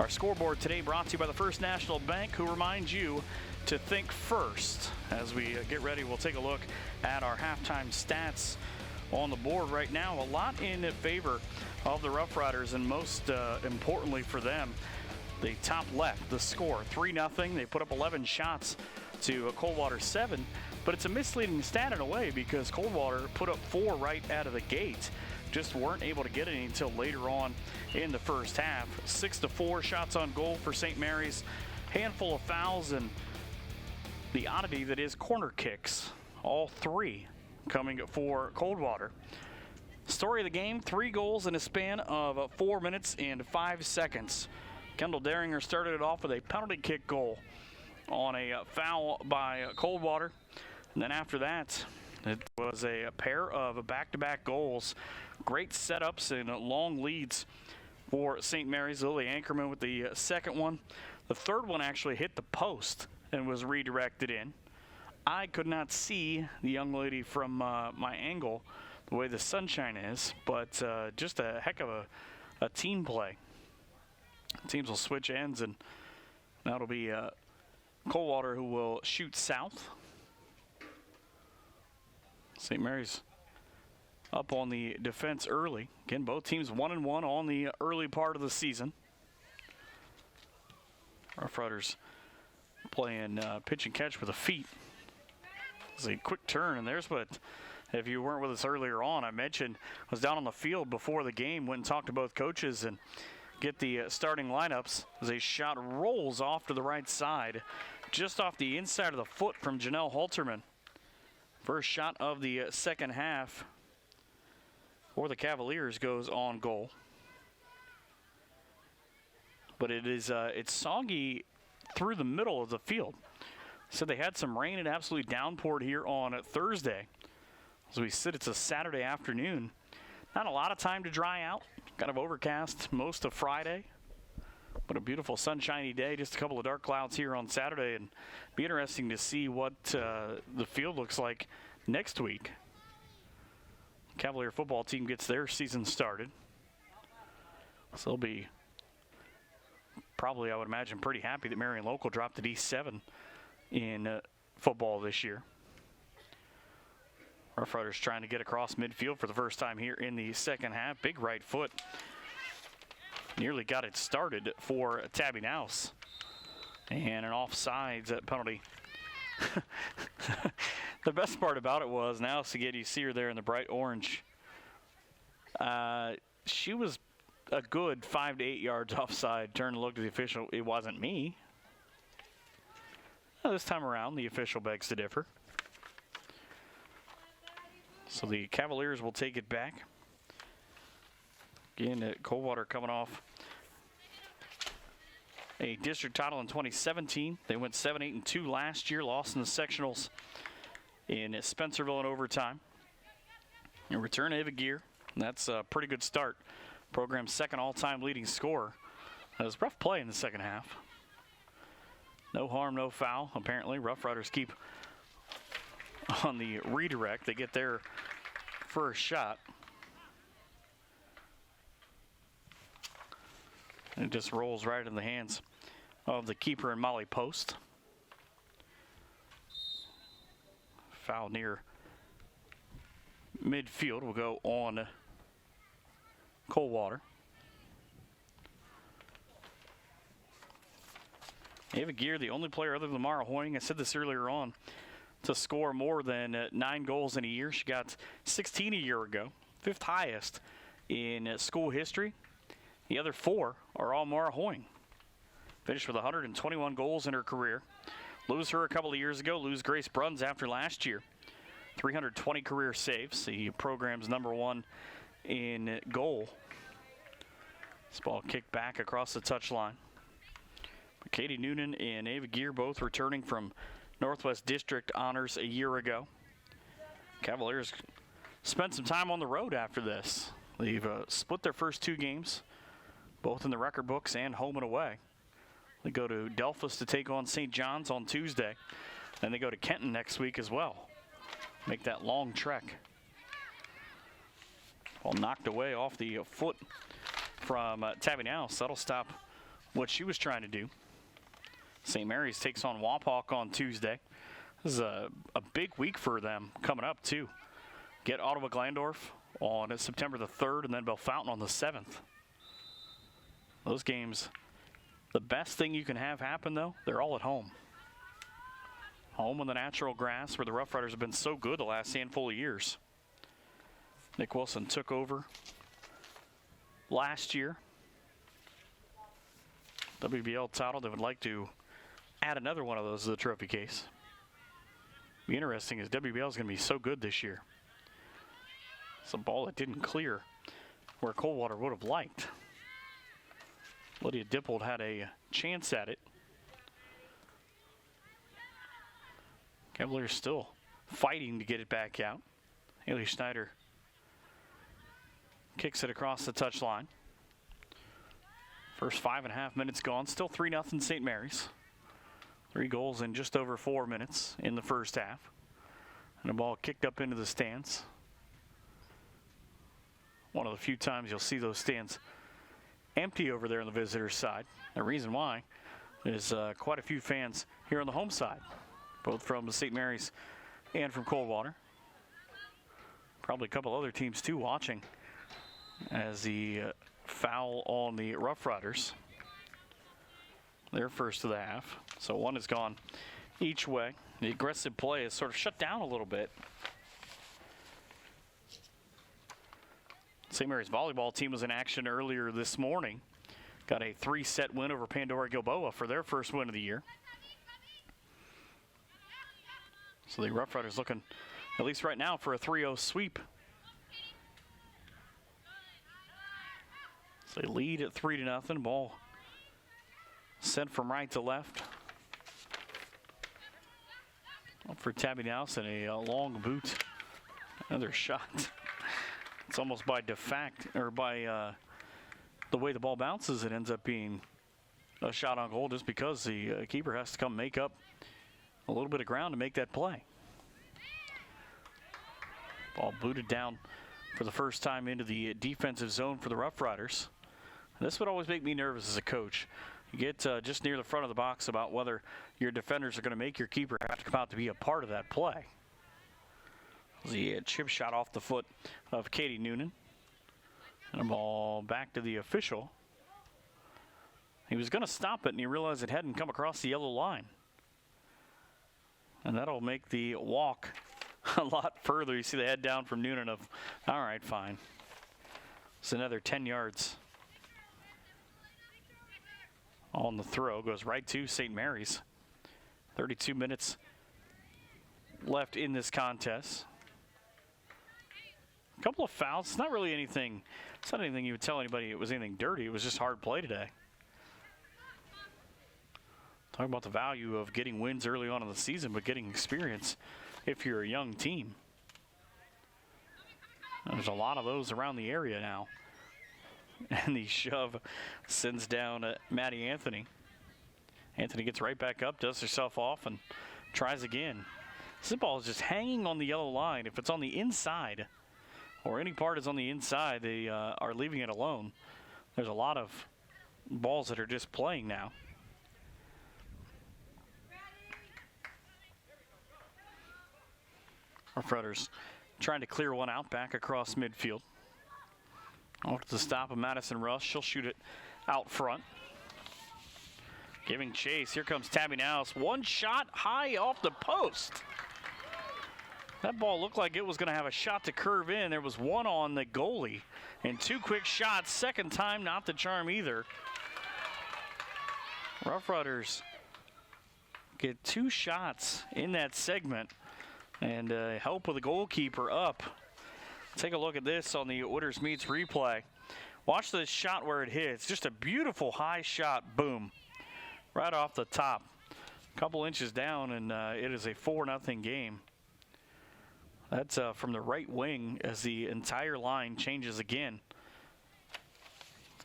S1: Our scoreboard today brought to you by the First National Bank, who reminds you to think first. As we get ready, we'll take a look at our halftime stats on the board right now. A lot in favor of the Rough Riders, and most importantly for them, the top left, the score, 3-0. They put up 11 shots to Coldwater 7, but it's a misleading stat in a way because Coldwater put up 4 right out of the gate. Just weren't able to get any until later on in the first half. 6-4 shots on goal for St. Mary's, handful of fouls, and the oddity that is corner kicks, all 3 coming for Coldwater. Story of the game, 3 goals in a span of 4 minutes and 5 seconds. Kendall Daringer started it off with a penalty kick goal on a foul by Coldwater. And then after that, it was a pair of back-to-back goals. Great setups and long leads for St. Mary's. Lily Ankerman with the second one. The third one actually hit the post and was redirected in. I could not see the young lady from my angle the way the sunshine is, but just a heck of a team play. Teams will switch ends, and that'll be Coldwater who will shoot south. St. Mary's up on the defense early. Again, both teams 1-1 on the early part of the season. Rough Riders playing pitch and catch with the feet. It's a quick turn, and there's what, if you weren't with us earlier on, I mentioned, was down on the field before the game, went and talked to both coaches and get the starting lineups as a shot rolls off to the right side, just off the inside of the foot from Janelle Halterman. First shot of the second half for the Cavaliers goes on goal. But it is it's soggy through the middle of the field. So they had some rain and absolutely downpoured here on Thursday. As we sit, it's a Saturday afternoon. Not a lot of time to dry out. Kind of overcast most of Friday, but a beautiful sunshiny day. Just a couple of dark clouds here on Saturday, and be interesting to see what the field looks like next week. Cavalier football team gets their season started, so they'll be probably, I would imagine, pretty happy that Marion Local dropped to D7 in football this year. Rough Riders trying to get across midfield for the first time here in the second half. Big right foot. Nearly got it started for Tabby Nouse. And an offsides penalty. The best part about it was, Nouse, again, you see her there in the bright orange. She was a good 5 to 8 yards offside. Turned to look at the official. It wasn't me. This time around, the official begs to differ. So the Cavaliers will take it back. Again, Coldwater coming off a district title in 2017. They went 7-8-2 last year, lost in the sectionals in Spencerville in overtime. And return Ava Gear. That's a pretty good start. Program's second all-time leading scorer. That was rough play in the second half. No harm, no foul. Apparently, Rough Riders keep on the redirect. They get their first shot. And it just rolls right in the hands of the keeper and Molly Post. Foul near midfield will go on Coldwater. Ava Gear, the only player other than Mara Hoying, I said this earlier on, to score more than 9 goals in a year. She got 16 a year ago, 5th highest in school history. The other 4 are all Mara Hoying. Finished with 121 goals in her career. Lose her a couple of years ago, lose Grace Bruns after last year. 320 career saves, the program's #1 in goal. This ball kicked back across the touchline. Katie Noonan and Ava Gear both returning from Northwest District honors a year ago. Cavaliers spent some time on the road after this. They've split their first 2 games, both in the record books and home and away. They go to Delphus to take on St. John's on Tuesday. Then they go to Kenton next week as well. Make that long trek. Ball knocked away off the foot from Tabby Nouse. That'll stop what she was trying to do. St. Mary's takes on Wapak on Tuesday. This is a big week for them coming up, too. Get Ottawa Glandorf on September the 3rd and then Bellefontaine on the 7th. Those games, the best thing you can have happen, though, they're all at home. Home on the natural grass where the Rough Riders have been so good the last handful of years. Nick Wilson took over last year. WBL title. They would like to add another one of those to the trophy case. Be interesting as WBL is going to be so good this year. It's a ball that didn't clear where Coldwater would have liked. Lydia Dippold had a chance at it. Cavaliers still fighting to get it back out. Haley Schneider kicks it across the touchline. First 5.5 minutes gone. Still 3-0 St. Mary's. 3 goals in just over 4 minutes in the first half. And the ball kicked up into the stands. One of the few times you'll see those stands empty over there on the visitor's side. The reason why is quite a few fans here on the home side, both from St. Mary's and from Coldwater. Probably a couple other teams too watching as the foul on the Rough Riders. Their first of the half. So one has gone each way. The aggressive play is sort of shut down a little bit. St. Mary's volleyball team was in action earlier this morning. Got a 3-set win over Pandora Gilboa for their first win of the year. So the Rough Riders looking, at least right now, for a 3-0 sweep. So they lead at 3-0. Ball sent from right to left. Up for Tabby Nouse and a long boot. Another shot. It's almost by by the way the ball bounces, it ends up being a shot on goal just because the keeper has to come make up a little bit of ground to make that play. Ball booted down for the first time into the defensive zone for the Rough Riders. And this would always make me nervous as a coach. You get just near the front of the box about whether your defenders are going to make your keeper have to come out to be a part of that play. The chip shot off the foot of Katie Noonan. And a ball back to the official. He was going to stop it, and he realized it hadn't come across the yellow line. And that'll make the walk a lot further. You see the head down from Noonan of, all right, fine. It's another 10 yards. On the throw, goes right to St. Mary's. 32 minutes left in this contest. A couple of fouls. It's not really anything. It's not anything you would tell anybody it was anything dirty. It was just hard play today. Talking about the value of getting wins early on in the season, but getting experience if you're a young team. There's a lot of those around the area now. And the shove sends down Maddie Anthony. Anthony gets right back up, does herself off, and tries again. This ball is just hanging on the yellow line. If it's on the inside, or any part is on the inside, they are leaving it alone. There's a lot of balls that are just playing now. Rough Riders trying to clear one out back across midfield. Off the stop of Madison Rush. She'll shoot it out front. Giving chase. Here comes Tabby Nowes. One shot high off the post. That ball looked like it was going to have a shot to curve in. There was one on the goalie. And two quick shots. Second time, not the charm either. Rough Riders get two shots in that segment. And help with the goalkeeper up. Take a look at this on the Witters Meets replay. Watch this shot where it hits. Just a beautiful high shot. Boom. Right off the top. A couple inches down, and it is a 4-0 game. That's from the right wing as the entire line changes again.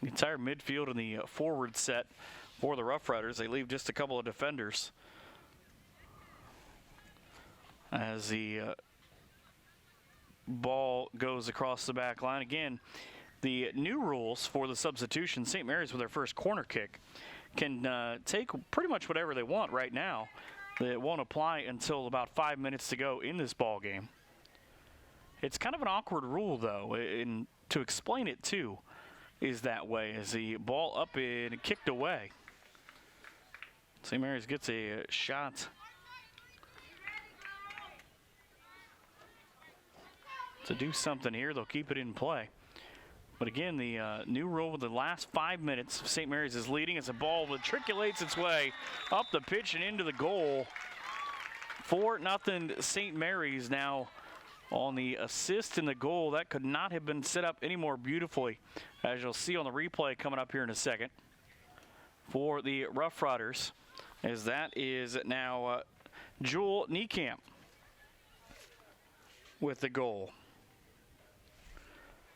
S1: The entire midfield and the forward set for the Rough Riders. They leave just a couple of defenders. As the ball goes across the back line. Again, the new rules for the substitution, St. Mary's with their first corner kick can take pretty much whatever they want right now. It won't apply until about 5 minutes to go in this ball game. It's kind of an awkward rule, though, and to explain it, too, is that way as the ball up and kicked away. St. Mary's gets a shot to do something here. They'll keep it in play. But again, the new rule with the last 5 minutes, St. Mary's is leading as the ball matriculates its way up the pitch and into the goal. 4-0 St. Mary's now on the assist in the goal. That could not have been set up any more beautifully, as you'll see on the replay coming up here in a second, for the Rough Riders, as that is now Jewel Niekamp with the goal.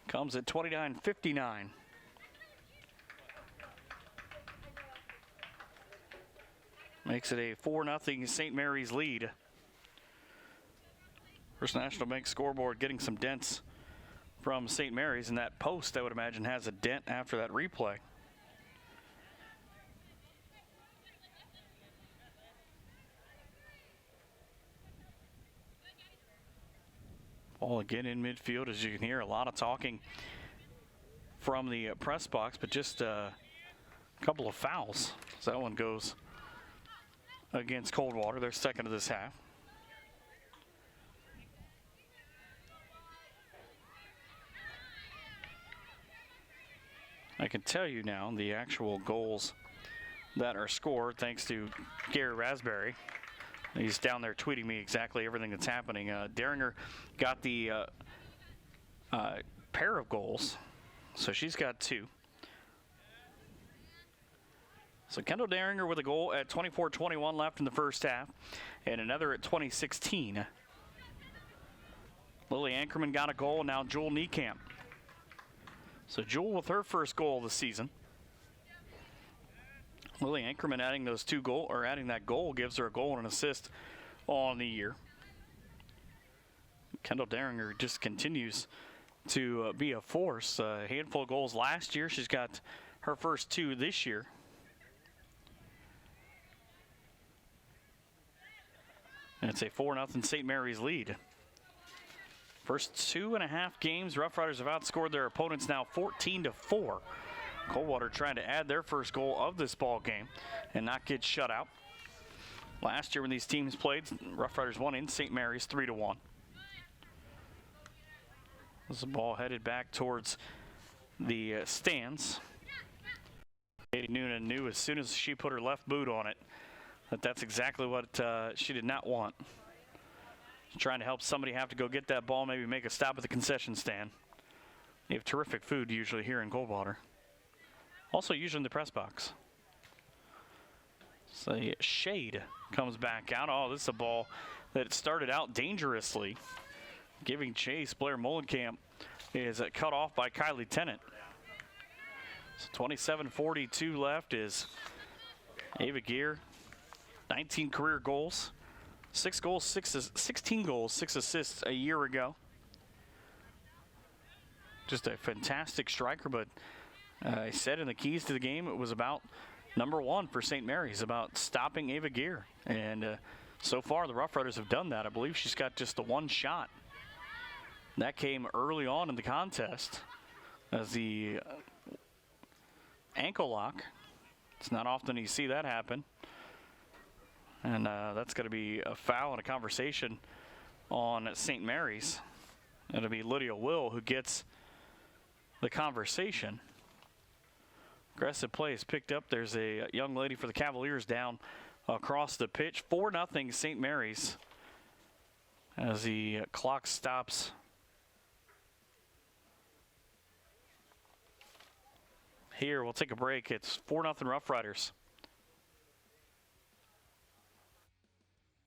S1: Comes at 29:59. Makes it a 4-0 St. Mary's lead. First National Bank scoreboard getting some dents from St. Mary's, and that post, I would imagine, has a dent after that replay. Ball again in midfield, as you can hear, a lot of talking from the press box, but just a couple of fouls. So that one goes against Coldwater, their second of this half. I can tell you now the actual goals that are scored thanks to Gary Raspberry. He's down there tweeting me exactly everything that's happening. Deringer got the pair of goals, so she's got two. So Kendall Deringer with a goal at 24:21 left in the first half, and another at 20:16. Lily Ankerman got a goal, and now Jewel Niekamp. So Jewel with her first goal of the season. Lily Ankerman adding that goal gives her a goal and an assist on the year. Kendall Deringer just continues to be a force. A handful of goals last year. She's got her first two this year. And it's a 4-0 St. Mary's lead. First 2.5 games, Rough Riders have outscored their opponents now 14-4. Coldwater trying to add their first goal of this ball game and not get shut out. Last year when these teams played, Rough Riders won in St. Mary's 3-1. This is a ball headed back towards the stands. Katie Noonan knew as soon as she put her left boot on it that's exactly what she did not want. Trying to help somebody have to go get that ball, maybe make a stop at the concession stand. You have terrific food usually here in Coldwater. Also usually in the press box. So Shade comes back out. Oh, this is a ball that started out dangerously. Giving chase, Blair Mullenkamp is cut off by Kylie Tennant. So 27:42 left is Ava Gear. 19 career goals. 16 goals, 6 assists a year ago. Just a fantastic striker, but I said in the keys to the game it was about number one for St. Mary's, about stopping Ava Gear. And so far the Rough Riders have done that. I believe she's got just the one shot. That came early on in the contest as the ankle lock. It's not often you see that happen. And that's going to be a foul and a conversation on St. Mary's. It'll be Lydia Will who gets the conversation. Aggressive play is picked up. There's a young lady for the Cavaliers down across the pitch. 4-0 St. Mary's as the clock stops. Here, we'll take a break. It's 4-0 Rough Riders.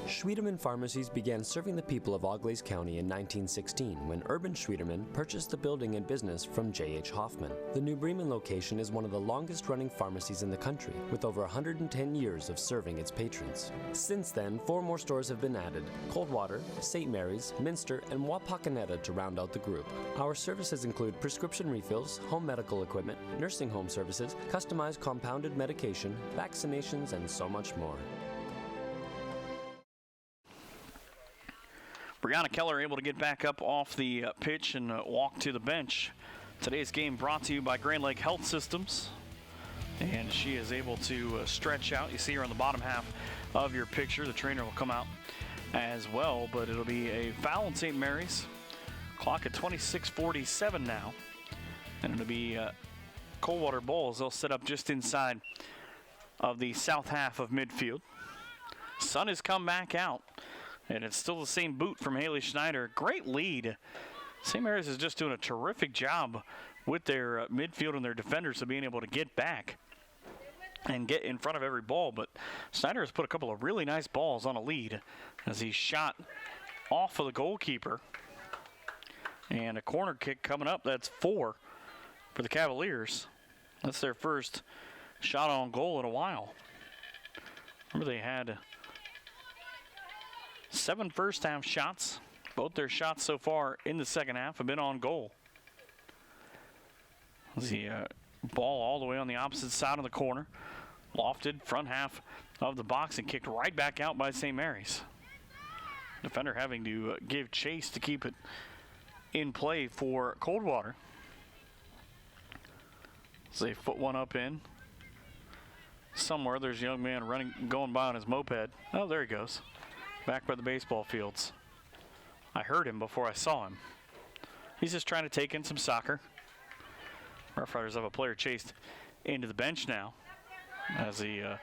S18: Schwiedemann Pharmacies began serving the people of Auglaize County in 1916 when Urban Schwiedemann purchased the building and business from J.H. Hoffman. The New Bremen location is one of the longest-running pharmacies in the country, with over 110 years of serving its patrons. Since then, 4 more stores have been added: Coldwater, St. Mary's, Minster, and Wapakoneta to round out the group. Our services include prescription refills, home medical equipment, nursing home services, customized compounded medication, vaccinations, and so much more.
S1: Brianna Keller able to get back up off the pitch and walk to the bench. Today's game brought to you by Grand Lake Health Systems. And she is able to stretch out. You see her on the bottom half of your picture. The trainer will come out as well, but it'll be a foul in St. Mary's. Clock at 26:47 now. And it'll be Coldwater Bulls. They'll set up just inside of the south half of midfield. Sun has come back out. And it's still the same boot from Haley Schneider. Great lead. St. Mary's is just doing a terrific job with their midfield and their defenders of being able to get back and get in front of every ball. But Schneider has put a couple of really nice balls on a lead as he shot off of the goalkeeper. And a corner kick coming up. That's 4 for the Cavaliers. That's their first shot on goal in a while. Remember, they had 7 first-half shots. Both their shots so far in the second half have been on goal. The ball all the way on the opposite side of the corner. Lofted front half of the box and kicked right back out by St. Mary's. Defender having to give chase to keep it in play for Coldwater. So they foot one up in. Somewhere there's a young man going by on his moped. Oh, there he goes. Back by the baseball fields. I heard him before I saw him. He's just trying to take in some soccer. Rough Riders have a player chased into the bench now. As the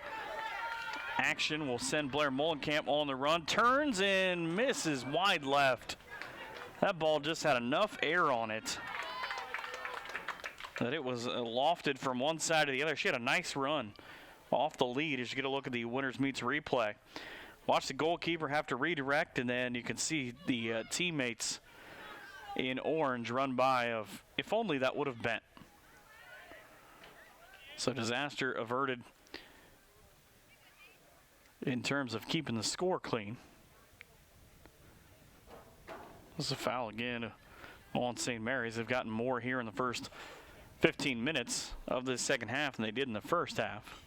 S1: action will send Blair Mullenkamp on the run. Turns and misses wide left. That ball just had enough air on it that it was lofted from one side to the other. She had a nice run off the lead as you get a look at the Winners Meets replay. Watch the goalkeeper have to redirect, and then you can see the teammates in orange run by of, if only that would have bent. So disaster averted in terms of keeping the score clean. This is a foul again on St. Mary's. They've gotten more here in the first 15 minutes of the second half than they did in the first half.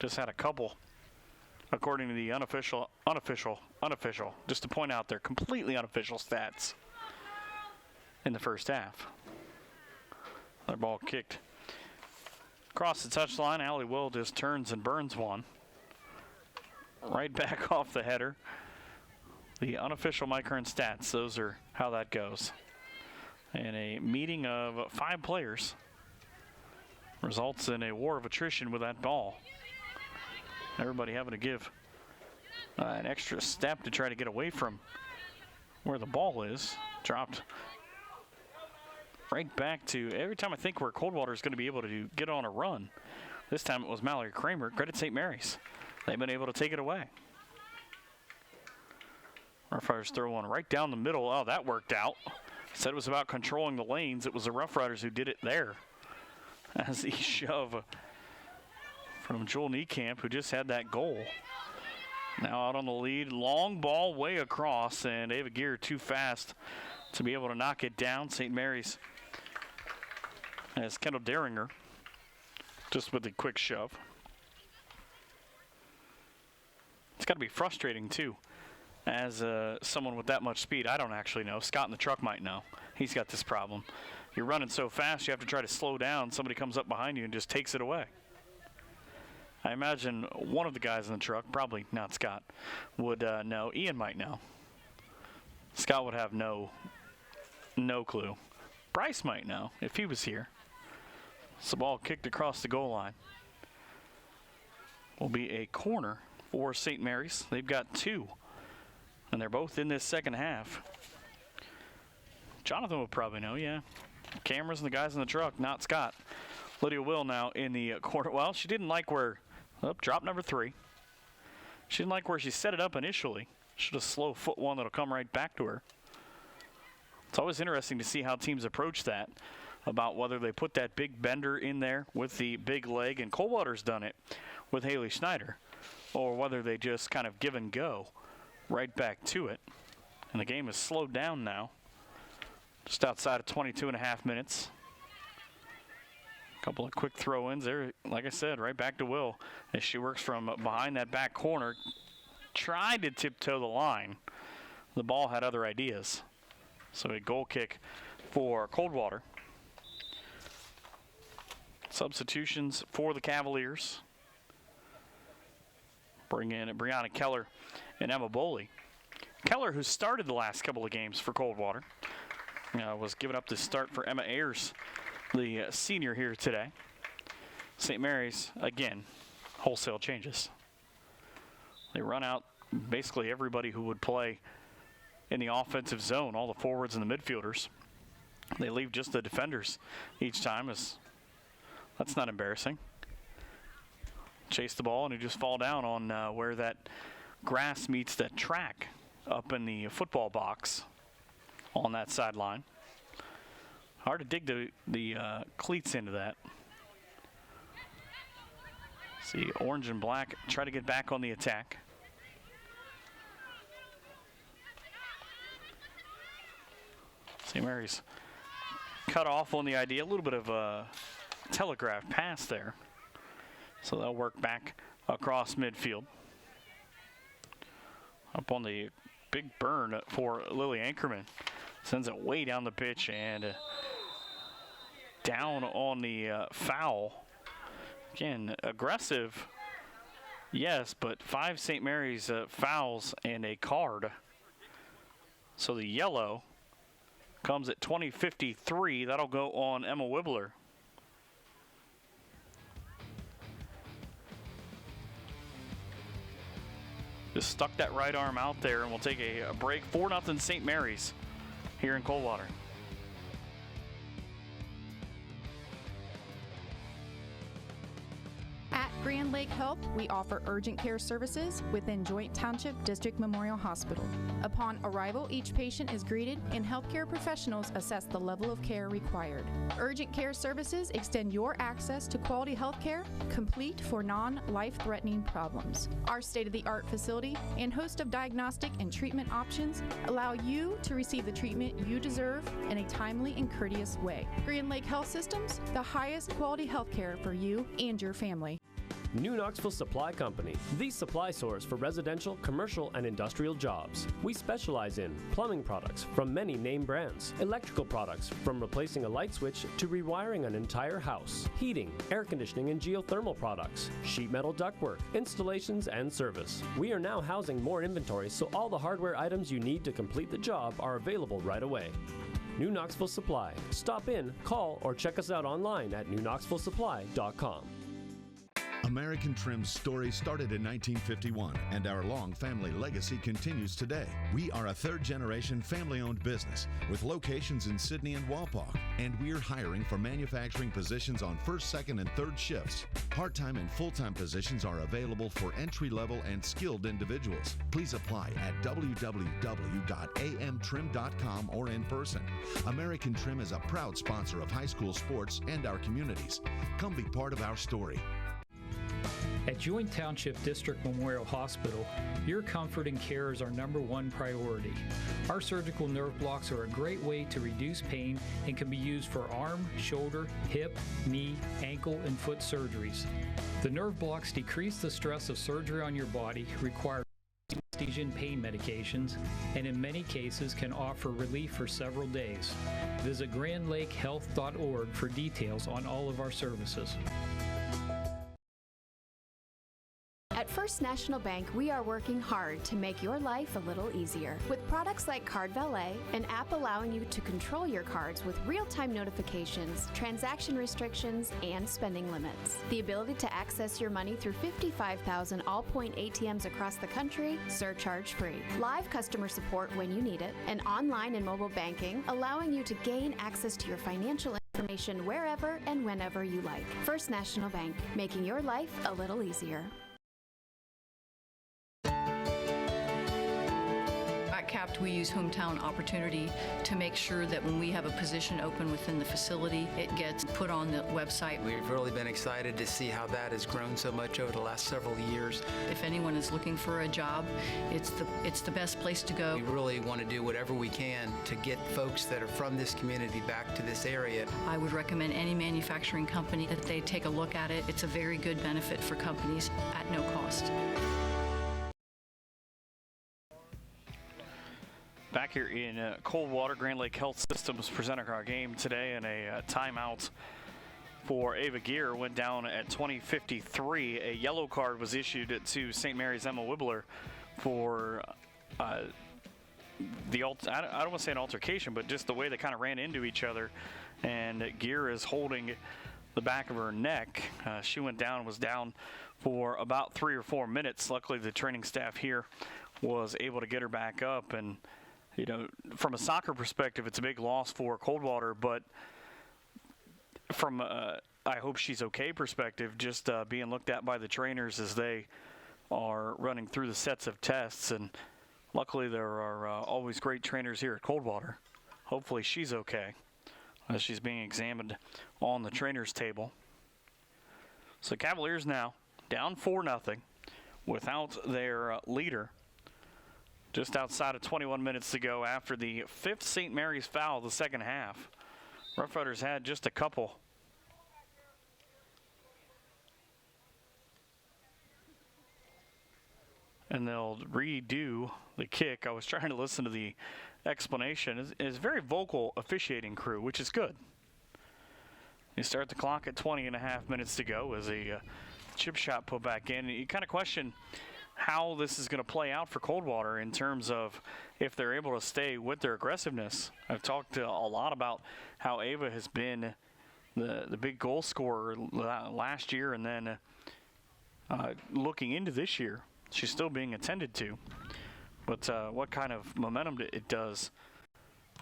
S1: Just had a couple, according to the unofficial, just to point out their completely unofficial stats in the first half. Their ball kicked across the touchline. Allie Will just turns and burns one. Right back off the header. The unofficial Mike Hearn stats, those are how that goes. And a meeting of 5 players results in a war of attrition with that ball. Everybody having to give an extra step to try to get away from where the ball is. Dropped right back to every time I think where Coldwater is going to be able to get on a run. This time it was Mallory Kramer. Credit St. Mary's. They've been able to take it away. Rough Riders throw one right down the middle. Oh, that worked out. Said it was about controlling the lanes. It was the Rough Riders who did it there. As the shove from Joel Niekamp, who just had that goal. Now out on the lead. Long ball way across, and Ava Gear too fast to be able to knock it down. St. Mary's as Kendall Daringer just with the quick shove. It's got to be frustrating, too, as someone with that much speed. I don't actually know. Scott in the truck might know. He's got this problem. You're running so fast, you have to try to slow down. Somebody comes up behind you and just takes it away. I imagine one of the guys in the truck, probably not Scott, would know. Ian might know. Scott would have no clue. Bryce might know if he was here. So the ball kicked across the goal line. Will be a corner for St. Mary's. They've got 2, and they're both in this second half. Jonathan would probably know, yeah. Cameras and the guys in the truck, not Scott. Lydia Will now in the corner. Well, she didn't like where, drop number 3. She didn't like where she set it up initially. Should have slow foot one that'll come right back to her. It's always interesting to see how teams approach that, about whether they put that big bender in there with the big leg, and Coldwater's done it with Haley Schneider, or whether they just kind of give and go right back to it. And the game is slowed down now, just outside of 22.5 minutes. A couple of quick throw-ins there, like I said, right back to Will as she works from behind that back corner. Tried to tiptoe the line. The ball had other ideas. So a goal kick for Coldwater. Substitutions for the Cavaliers. Bring in Brianna Keller and Emma Boley. Keller, who started the last couple of games for Coldwater, was giving up the start for Emma Ayers, the senior here today. St. Mary's, again, wholesale changes. They run out basically everybody who would play in the offensive zone, all the forwards and the midfielders. They leave just the defenders each time. That's not embarrassing. Chase the ball and you just fall down on where that grass meets that track up in the football box on that sideline. Hard to dig the cleats into that. See, orange and black try to get back on the attack. St. Mary's cut off on the idea. A little bit of a telegraph pass there. So they'll work back across midfield. Up on the big burn for Lily Ankerman. Sends it way down the pitch and down on the foul. Again, aggressive, yes, but 5 St. Mary's fouls and a card. So the yellow comes at 20:53. That'll go on Emma Wibbler. Just stuck that right arm out there, and we'll take a break. 4-0 St. Mary's here in Coldwater.
S15: At Grand Lake Health, we offer urgent care services within Joint Township District Memorial Hospital. Upon arrival, each patient is greeted and healthcare professionals assess the level of care required. Urgent care services extend your access to quality health care, complete for non-life-threatening problems. Our state-of-the-art facility and host of diagnostic and treatment options allow you to receive the treatment you deserve in a timely and courteous way. Grand Lake Health Systems, the highest quality health care for you and your family.
S19: New Knoxville Supply Company, the supply source for residential, commercial, and industrial jobs. We specialize in plumbing products from many name brands, electrical products from replacing a light switch to rewiring an entire house, heating, air conditioning, and geothermal products, sheet metal ductwork, installations, and service. We are now housing more inventory, so all the hardware items you need to complete the job are available right away. New Knoxville Supply. Stop in, call, or check us out online at newknoxvillesupply.com.
S3: American Trim's story started in 1951, and our long family legacy continues today. We are a third-generation family-owned business with locations in Sydney and Wapak, and we're hiring for manufacturing positions on first, second, and third shifts. Part-time and full-time positions are available for entry-level and skilled individuals. Please apply at www.amtrim.com or in person. American Trim is a proud sponsor of high school sports and our communities. Come be part of our story.
S2: At Joint Township District Memorial Hospital, your comfort and care is our #1 priority. Our surgical nerve blocks are a great way to reduce pain and can be used for arm, shoulder, hip, knee, ankle, and foot surgeries. The nerve blocks decrease the stress of surgery on your body, require anesthesia and pain medications, and in many cases can offer relief for several days. Visit grandlakehealth.org for details on all of our services.
S4: At First National Bank, we are working hard to make your life a little easier. With products like Card Valet, an app allowing you to control your cards with real-time notifications, transaction restrictions, and spending limits. The ability to access your money through 55,000 all-point ATMs across the country, surcharge-free. Live customer support when you need it, and online and mobile banking, allowing you to gain access to your financial information wherever and whenever you like. First National Bank, making your life a little easier.
S5: At CAPT, we use hometown opportunity to make sure that when we have a position open within the facility, it gets put on the website.
S6: We've really been excited to see how that has grown so much over the last several years.
S5: If anyone is looking for a job, it's the best place to go.
S6: We really want to do whatever we can to get folks that are from this community back to this area.
S5: I would recommend any manufacturing company that they take a look at it. It's a very good benefit for companies at no cost.
S1: Back here in Coldwater, Grand Lake Health Systems presenting our game today, and a timeout for Ava Gear went down at 20:53. A yellow card was issued to St. Mary's Emma Wibbler for I don't want to say an altercation, but just the way they kind of ran into each other. And Gear is holding the back of her neck. She went down and was down for about 3 or 4 minutes. Luckily, the training staff here was able to get her back up. And you know, from a soccer perspective, it's a big loss for Coldwater, but from I hope she's okay perspective, just being looked at by the trainers as they are running through the sets of tests, and luckily there are always great trainers here at Coldwater. Hopefully she's okay as she's being examined on the trainers table. So Cavaliers now down 4-0 without their leader. Just outside of 21 minutes to go after the 5th St. Mary's foul of the second half. Rough Riders had just a couple. And they'll redo the kick. I was trying to listen to the explanation. It's a very vocal officiating crew, which is good. You start the clock at 20.5 minutes to go as a chip shot put back in. You kind of question how this is going to play out for Coldwater in terms of if they're able to stay with their aggressiveness. I've talked a lot about how Ava has been the big goal scorer last year, and then looking into this year, she's still being attended to. But what kind of momentum it does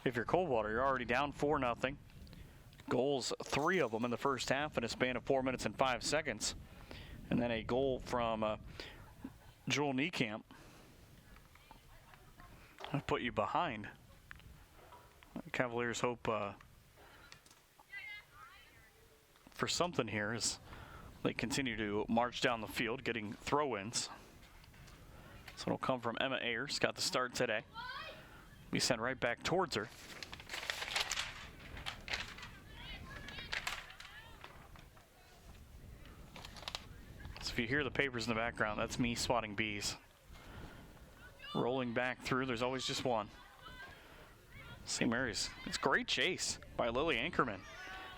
S1: if you're Coldwater. You're already down 4-0. Goals, 3 of them in the first half in a span of 4 minutes and 5 seconds. And then a goal from Jewel Niekamp. I'll put you behind. Cavaliers hope for something here as they continue to march down the field, getting throw-ins. So it'll come from Emma Ayers. Got the start today. We send right back towards her. So if you hear the papers in the background, that's me swatting bees. Rolling back through, there's always just one. St. Mary's, it's great chase by Lily Ankerman.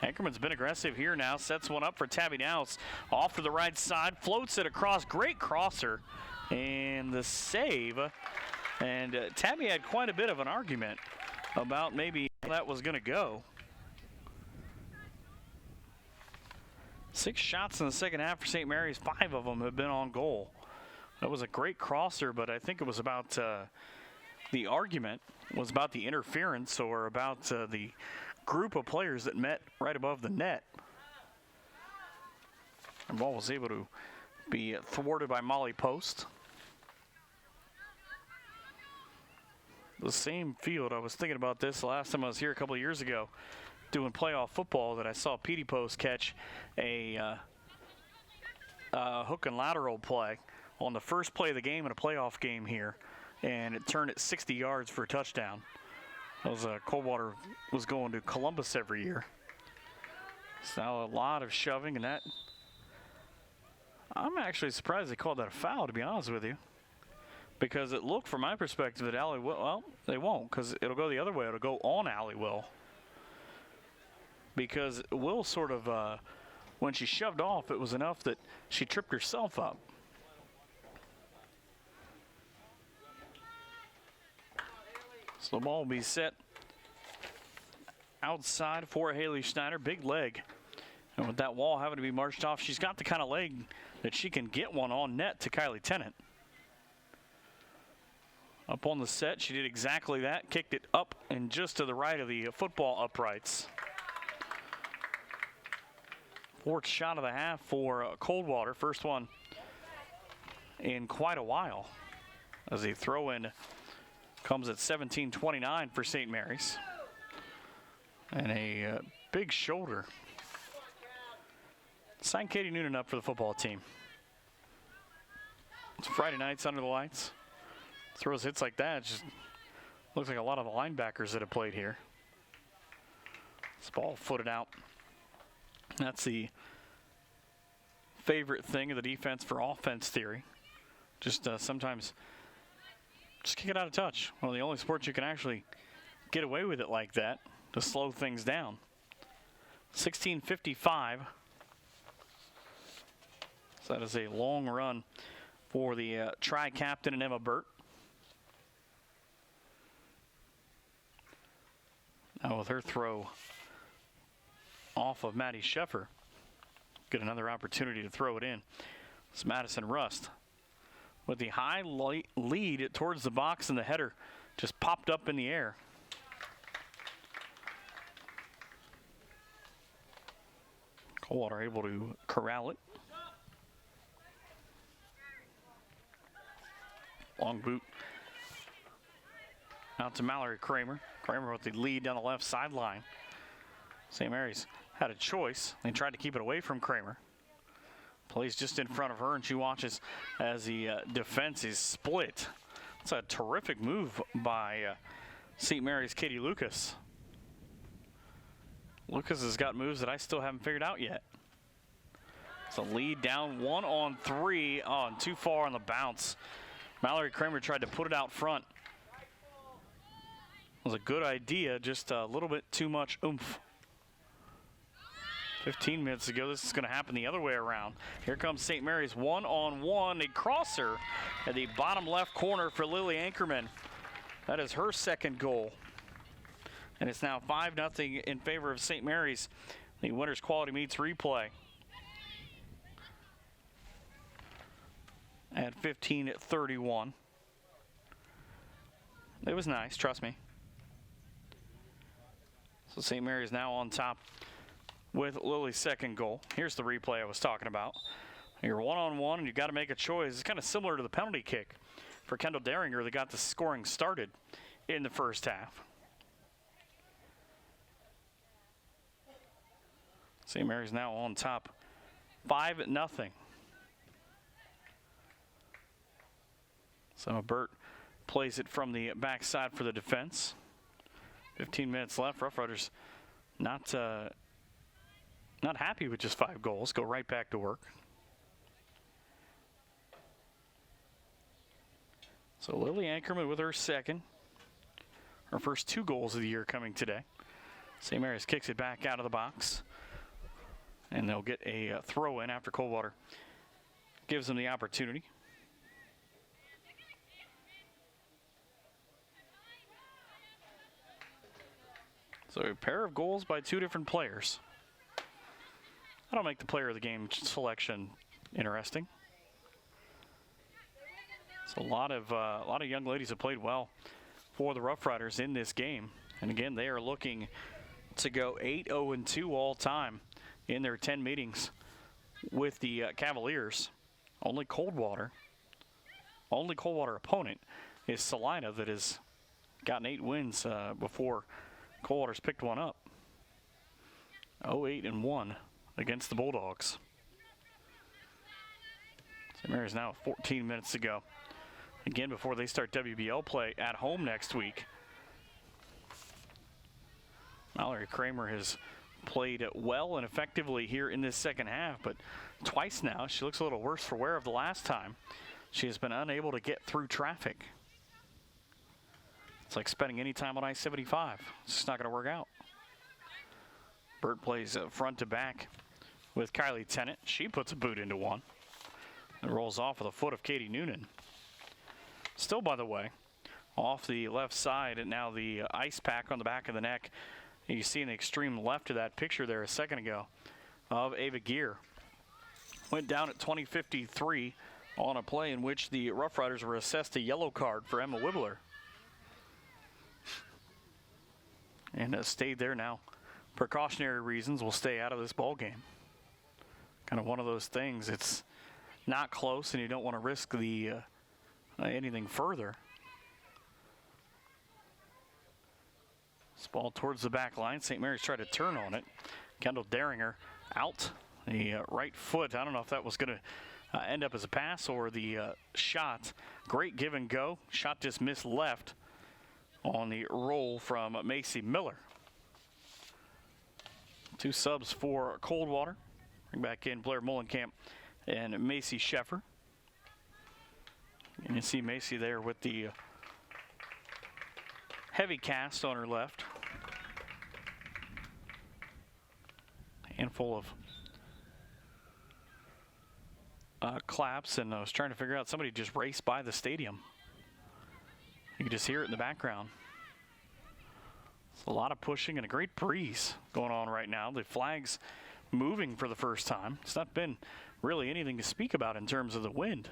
S1: Ankerman's been aggressive here now, sets one up for Tabby Dowse. Off to the right side, floats it across, great crosser. And the save. And Tabby had quite a bit of an argument about maybe how that was going to go. 6 shots in the second half for St. Mary's. 5 of them have been on goal. That was a great crosser, but I think it was about the argument was about the interference or about the group of players that met right above the net. The ball was able to be thwarted by Molly Post. The same field, I was thinking about this the last time I was here a couple of years ago doing playoff football, that I saw Petey Post catch a hook and lateral play on the first play of the game in a playoff game here, and it turned it 60 yards for a touchdown. That was Coldwater was going to Columbus every year. So now a lot of shoving, and that I'm actually surprised they called that a foul, to be honest with you, because it looked from my perspective that Allie will, well, they won't, because it'll go the other way. It'll go on Allie Will, because Will sort of when she shoved off, it was enough that she tripped herself up. So the ball will be set outside for Haley Schneider. Big leg. And with that wall having to be marched off, she's got the kind of leg that she can get one on net to Kylie Tennant. Up on the set, she did exactly that. Kicked it up and just to the right of the football uprights. 4th shot of the half for Coldwater. First one in quite a while, as the throw-in comes at 17:29 for St. Mary's. And a big shoulder. Sign Katie Noonan up for the football team. It's Friday nights under the lights. Throws hits like that. It just looks like a lot of the linebackers that have played here. This ball footed out. That's the favorite thing of the defense for offense theory. Just sometimes just kick it out of touch. One of the only sports you can actually get away with it like that to slow things down. 16:55. So that is a long run for the tri-captain and Emma Burt. Now with her throw off of Maddie Sheffer, get another opportunity to throw it in. It's Madison Rust with the high lead towards the box, and the header just popped up in the air. Coldwater able to corral it. Long boot out to Mallory Kramer. Kramer with the lead down the left sideline. St. Mary's had a choice. They tried to keep it away from Kramer. Plays just in front of her, and she watches as the defense is split. It's a terrific move by St. Mary's Katie Lucas. Lucas has got moves that I still haven't figured out yet. It's a lead down 1-on-3. Oh, and too far on the bounce. Mallory Kramer tried to put it out front. It was a good idea, just a little bit too much oomph. 15 minutes ago, this is going to happen the other way around. Here comes St. Mary's 1-on-1. A crosser at the bottom left corner for Lily Ankerman. That is her second goal. And it's now 5-0 in favor of St. Mary's. The Winners Quality Meets replay. At 15:31. It was nice, trust me. So St. Mary's now on top with Lily's second goal. Here's the replay I was talking about. You're 1-on-1 and you got to make a choice. It's kind of similar to the penalty kick for Kendall Daringer that got the scoring started in the first half. St. Mary's now on top 5-0. So Burt plays it from the backside for the defense. 15 minutes left. Rough Riders not happy with just 5 goals. Go right back to work. So Lily Ankerman with her second. Her first 2 goals of the year coming today. St. Mary's kicks it back out of the box. And they'll get a throw in after Coldwater gives them the opportunity. So a pair of goals by 2 different players. That'll make the player of the game selection interesting. So a lot of young ladies have played well for the Rough Riders in this game. And again, they are looking to go 8-0-2 all time in their 10 meetings with the Cavaliers. Only Coldwater opponent is Salina, that has gotten 8 wins before Coldwater's picked one up. 0-8-1 against the Bulldogs. St. Mary's now 14 minutes to go. Again, before they start WBL play at home next week. Mallory Kramer has played well and effectively here in this second half, but twice now she looks a little worse for wear of the last time. She has been unable to get through traffic. It's like spending any time on I-75. It's just not going to work out. Burt plays front to back with Kylie Tennant. She puts a boot into one and rolls off with a foot of Katie Noonan. Still, by the way, off the left side, and now the ice pack on the back of the neck. You see in the extreme left of that picture there a second ago of Ava Gear. Went down at 20:53 on a play in which the Rough Riders were assessed a yellow card for Emma Wibbler. And stayed there now. Precautionary reasons will stay out of this ball game. Kind of one of those things. It's not close, and you don't want to risk the anything further. This ball towards the back line. St. Mary's tried to turn on it. Kendall Daringer out. The right foot. I don't know if that was going to end up as a pass or the shot. Great give and go. Shot just missed left on the roll from Macy Miller. 2 subs for Coldwater. Bring back in Blair Mullenkamp and Macy Sheffer. And you see Macy there with the heavy cast on her left. Handful of claps, and I was trying to figure out, somebody just raced by the stadium. You can just hear it in the background. It's a lot of pushing and a great breeze going on right now. The flag's moving for the first time. It's not been really anything to speak about in terms of the wind.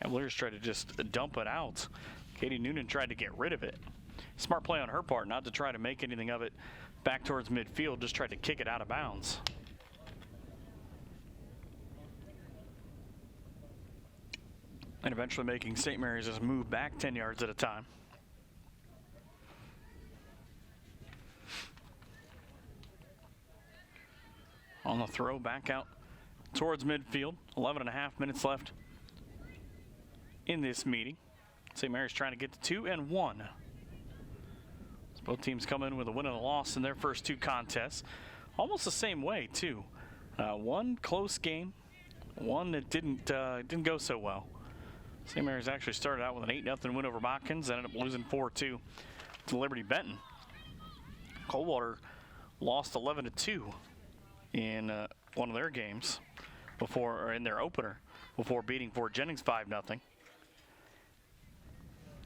S1: Cavaliers tried to just dump it out. Katie Noonan tried to get rid of it. Smart play on her part, not to try to make anything of it back towards midfield, just tried to kick it out of bounds. And eventually making St. Mary's just move back 10 yards at a time. On the throw, back out towards midfield. 11.5 minutes left in this meeting. St. Mary's trying to get to 2-1. So both teams come in with a win and a loss in their first 2 contests. Almost the same way, too. One close game, one that didn't go so well. St. Mary's actually started out with an 8-0 win over Botkins, ended up losing 4-2 to Liberty Benton. Coldwater lost 11-2 in one of their games or in their opener, before beating Fort Jennings 5-0.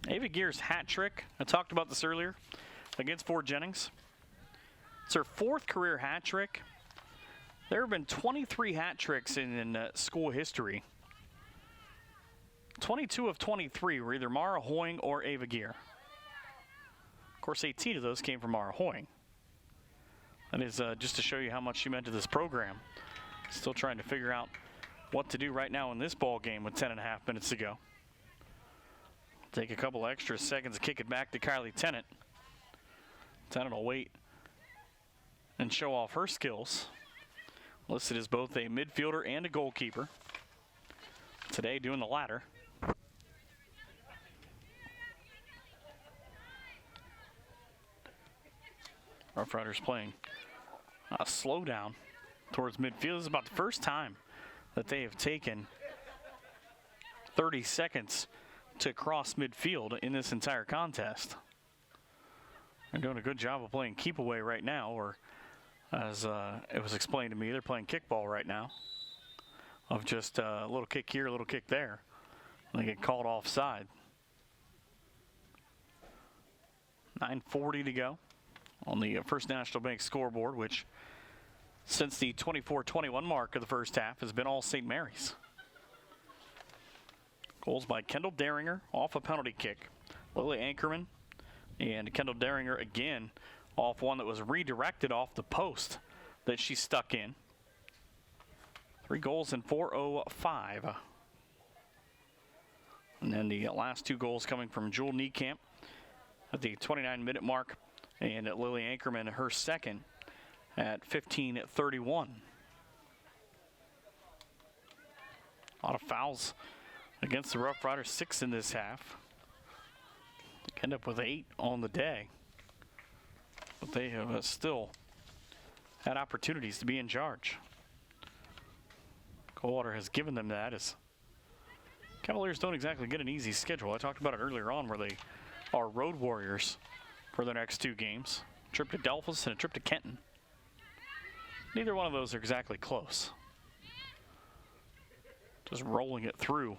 S1: Ava Gear's hat trick, I talked about this earlier, against Fort Jennings. It's her 4th career hat trick. There have been 23 hat tricks in school history. 22 of 23 were either Mara Hoying or Ava Gear. Of course, 18 of those came from Mara Hoying. That is just to show you how much she meant to this program. Still trying to figure out what to do right now in this ball game with 10.5 minutes to go. Take a couple extra seconds to kick it back to Kylie Tennant. Tennant will wait and show off her skills. Listed as both a midfielder and a goalkeeper. Today doing the latter. Rough Riders playing a slow down towards midfield. This is about the first time that they have taken 30 seconds to cross midfield in this entire contest. They're doing a good job of playing keep away right now, or as it was explained to me, they're playing kickball right now, of just a little kick here, a little kick there. They get called offside. 9:40 to go on the First National Bank scoreboard, which since the 24-21 mark of the first half has been all St. Mary's. Goals by Kendall Daringer off a penalty kick. Lily Ankerman and Kendall Daringer again off one that was redirected off the post that she stuck in. 3 goals in 4:05. And then the last 2 goals coming from Jewel Niekamp at the 29-minute mark, and Lily Ankerman her second at 15:31. A lot of fouls against the Rough Riders, 6 in this half. They end up with 8 on the day, but they have still had opportunities to be in charge. Coldwater has given them that, as Cavaliers don't exactly get an easy schedule. I talked about it earlier on, where they are road warriors for their next 2 games. A trip to Delphus and a trip to Kenton. Neither one of those are exactly close. Just rolling it through.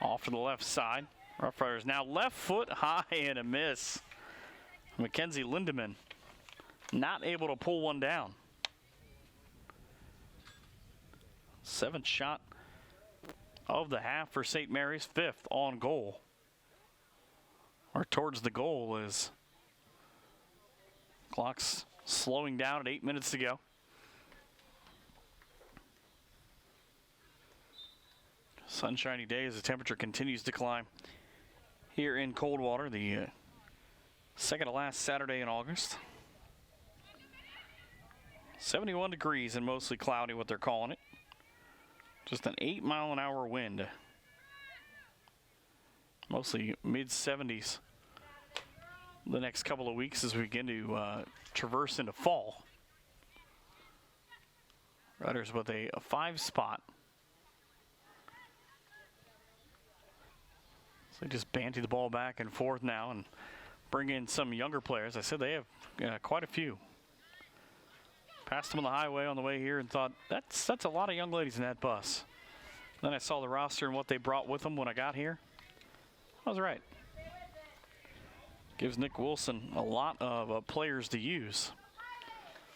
S1: Off to the left side. Rough Riders now left foot high and a miss. Mackenzie Lindemann not able to pull one down. 7th shot of the half for St. Mary's, 5th on goal. Or towards the goal, as clock's slowing down at 8 minutes to go. Sunshiny day as the temperature continues to climb here in Coldwater, the second to last Saturday in August. 71 degrees and mostly cloudy, what they're calling it. Just an 8-mile-an-hour wind. Mostly mid-70s the next couple of weeks as we begin to traverse into fall. Riders with a 5 spot. So they just banty the ball back and forth now and bring in some younger players. I said they have quite a few. Passed them on the highway on the way here and thought, that's a lot of young ladies in that bus. Then I saw the roster and what they brought with them when I got here. I was right. Gives Nick Wilson a lot of players to use.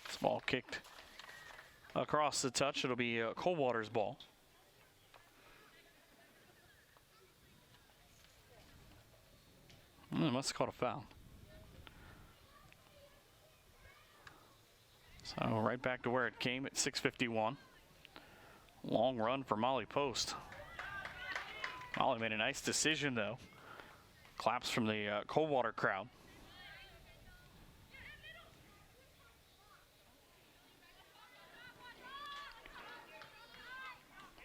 S1: This ball kicked across the touch. It'll be Coldwater's ball. Must have caught a foul. So right back to where it came at 6:51. Long run for Molly Post. Molly made a nice decision, though. Claps from the Coldwater crowd.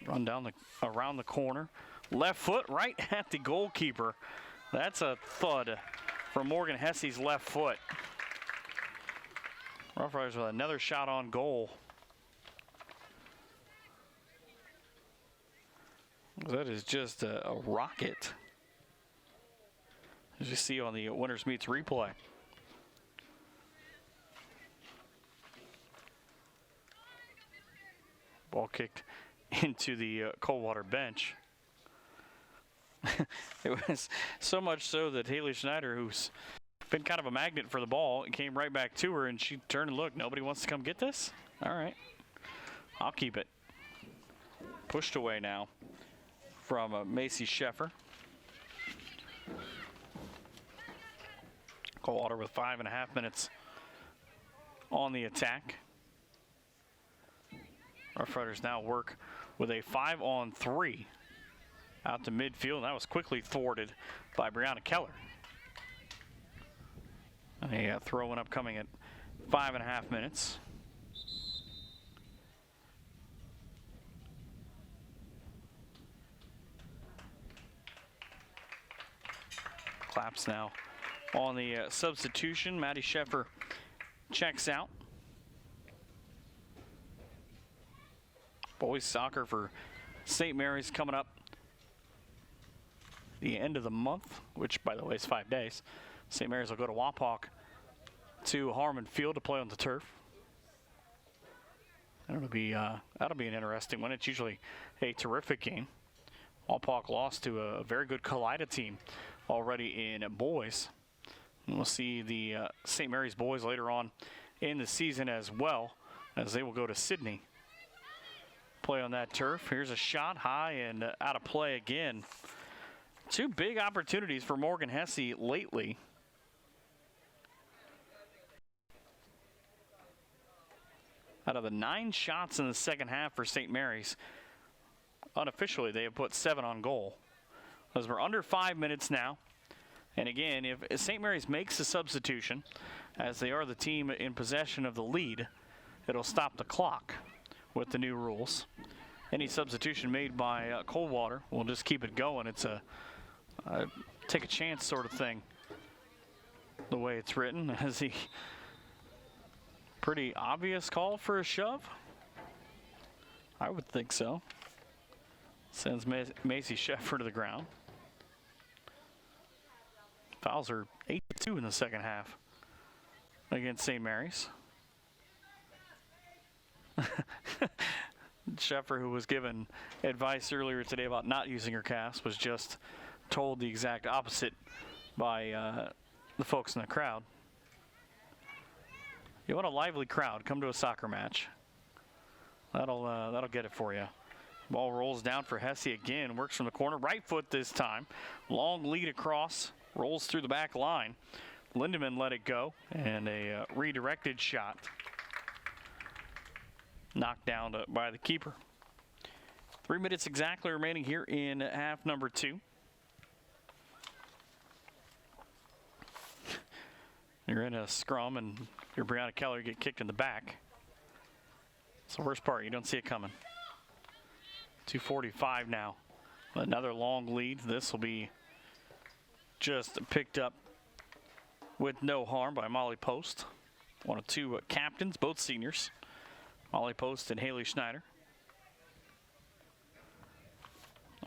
S1: Run down around the corner. Left foot right at the goalkeeper. That's a thud from Morgan Hesse's left foot. Rough Riders with another shot on goal. That is just a rocket, as you see on the Winners Meets replay. Ball kicked into the Coldwater bench. It was so much so that Haley Schneider, who's been kind of a magnet for the ball, it came right back to her, and she turned and looked. Nobody wants to come get this? All right. I'll keep it. Pushed away now from Macy Sheffer. Coldwater with 5.5 minutes on the attack. Rough Riders now work with a 5-on-3 out to midfield. That was quickly thwarted by Brianna Keller. And a throw-in upcoming at 5.5 minutes. Claps now on the substitution. Maddie Sheffer checks out. Boys soccer for St. Mary's coming up the end of the month, which, by the way, is 5 days. St. Mary's will go to Wapak to Harmon Field to play on the turf. And that'll be an interesting one. It's usually a terrific game. Wapak lost to a very good Kalida team already in boys. And we'll see the St. Mary's boys later on in the season as well, as they will go to Sydney. Play on that turf. Here's a shot high and out of play again. Two big opportunities for Morgan Hesse lately. Out of the 9 shots in the second half for St. Mary's, unofficially they have put 7 on goal. As we're under 5 minutes now. And again, if St. Mary's makes a substitution, as they are the team in possession of the lead, it'll stop the clock with the new rules. Any substitution made by Coldwater will just keep it going. It's a take a chance sort of thing, the way it's written. As he pretty obvious call for a shove? I would think so. Sends Macy Sheffer to the ground. Fouls are 8-2 in the second half against St. Mary's. Sheffer, who was given advice earlier today about not using her cast, was just told the exact opposite by the folks in the crowd. You want a lively crowd, come to a soccer match. That'll get it for you. Ball rolls down for Hesse again, works from the corner, right foot this time. Long lead across, rolls through the back line. Lindemann let it go, and a redirected shot knocked down by the keeper. 3 minutes exactly remaining here in half number 2. You're in a scrum, and your Brianna Keller get kicked in the back. It's the worst part. You don't see it coming. 2:45 now. Another long lead. This will be just picked up with no harm by Molly Post. One of 2 captains, both seniors. Molly Post and Haley Schneider.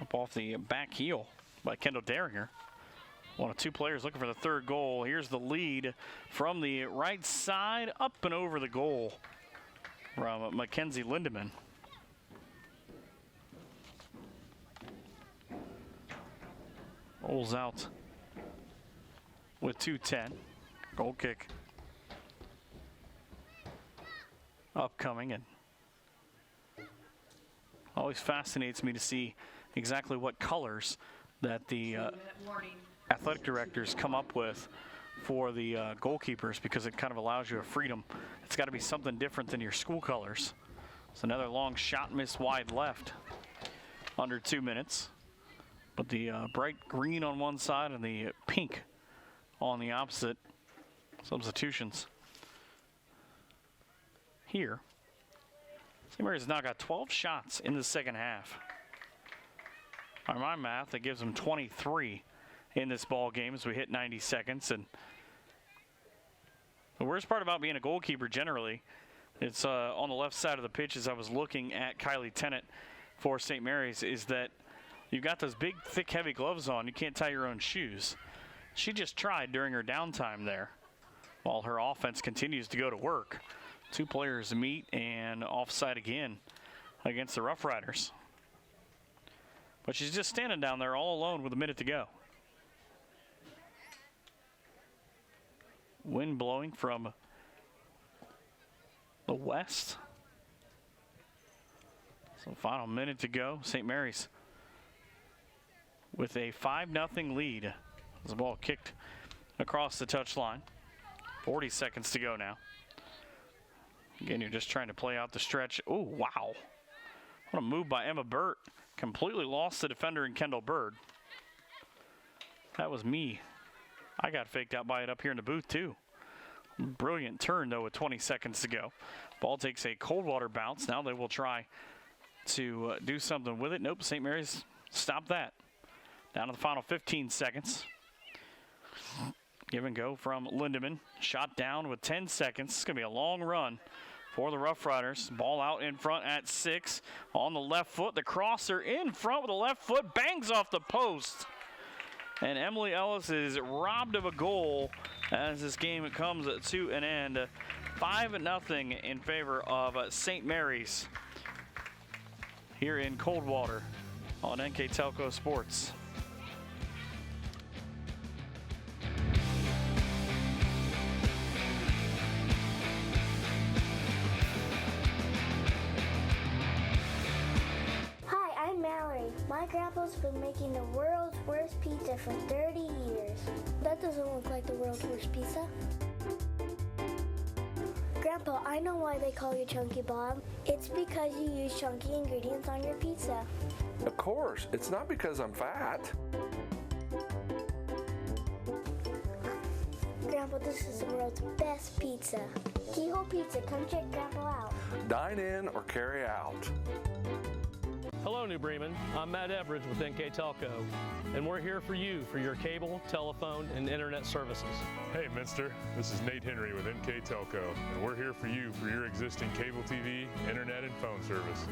S1: Up off the back heel by Kendall Derringer. One of 2 players looking for the third goal. Here's the lead from the right side, up and over the goal from Mackenzie Lindemann. Rolls out with 2:10. Goal kick upcoming, and always fascinates me to see exactly what colors that the athletic directors come up with for the goalkeepers, because it kind of allows you a freedom. It's got to be something different than your school colors. It's another long shot missed wide left. Under 2 minutes. But the bright green on one side and the pink on the opposite. Substitutions here. St. Mary's has now got 12 shots in the second half. By my math, that gives them 23 in this ball game as we hit 90 seconds. And the worst part about being a goalkeeper generally, it's on the left side of the pitch as I was looking at Kylie Tennant for St. Mary's, is that you've got those big, thick, heavy gloves on. You can't tie your own shoes. She just tried during her downtime there while her offense continues to go to work. 2 players meet and offside again against the Rough Riders. But she's just standing down there all alone with a minute to go. Wind blowing from the west. So final minute to go. St. Mary's with a 5-0 lead. As the ball kicked across the touchline. 40 seconds to go now. Again, you're just trying to play out the stretch. Oh, wow. What a move by Emma Burt. Completely lost the defender in Kendall Bird. That was me. I got faked out by it up here in the booth, too. Brilliant turn, though, with 20 seconds to go. Ball takes a Coldwater bounce. Now they will try to do something with it. Nope, St. Mary's stopped that. Down to the final 15 seconds. Give and go from Lindemann. Shot down with 10 seconds. It's going to be a long run for the Rough Riders. Ball out in front at 6. On the left foot. The crosser in front with the left foot. Bangs off the post. And Emily Ellis is robbed of a goal as this game comes to an end. 5-0 in favor of St. Mary's here in Coldwater on NKTelco Sports.
S7: My grandpa's been making the world's worst pizza for 30 years. That doesn't look like the world's worst pizza. Grandpa, I know why they call you Chunky Bob. It's because you use chunky ingredients on your pizza.
S8: Of course, it's not because I'm fat.
S7: Grandpa, this is the world's best pizza. Keyhole Pizza, come check Grandpa out.
S8: Dine in or carry out.
S9: Hello, New Bremen. I'm Matt Everidge with NKTelco, and we're here for you for your cable, telephone, and internet services.
S10: Hey, Minster. This is Nate Henry with NKTelco, and we're here for you for your existing cable TV, internet, and phone service.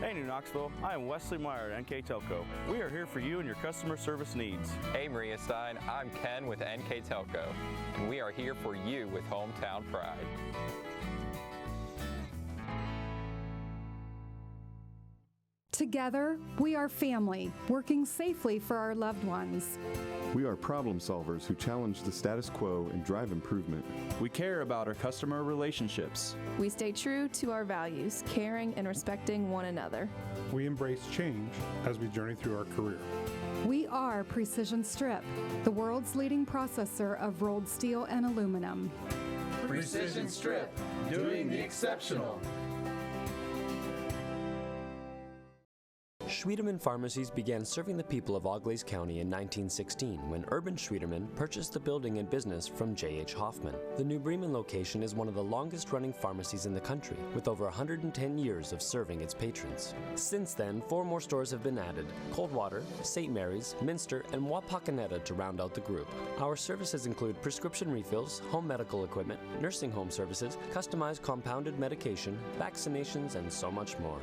S11: Hey, New Knoxville. I am Wesley Meyer at NKTelco. We are here for you and your customer service needs.
S12: Hey, Maria Stein. I'm Ken with NKTelco, and we are here for you with hometown pride.
S13: Together, we are family, working safely for our loved ones.
S14: We are problem solvers who challenge the status quo and drive improvement.
S11: We care about our customer relationships.
S20: We stay true to our values, caring and respecting one another.
S16: We embrace change as we journey through our career.
S13: We are Precision Strip, the world's leading processor of rolled steel and aluminum.
S17: Precision Strip, doing the exceptional.
S18: Schwiedemann Pharmacies began serving the people of Auglaize County in 1916 when Urban Schwiedemann purchased the building and business from J.H. Hoffman. The New Bremen location is one of the longest-running pharmacies in the country, with over 110 years of serving its patrons. Since then, 4 more stores have been added: Coldwater, St. Mary's, Minster, and Wapakoneta to round out the group. Our services include prescription refills, home medical equipment, nursing home services, customized compounded medication, vaccinations, and so much more.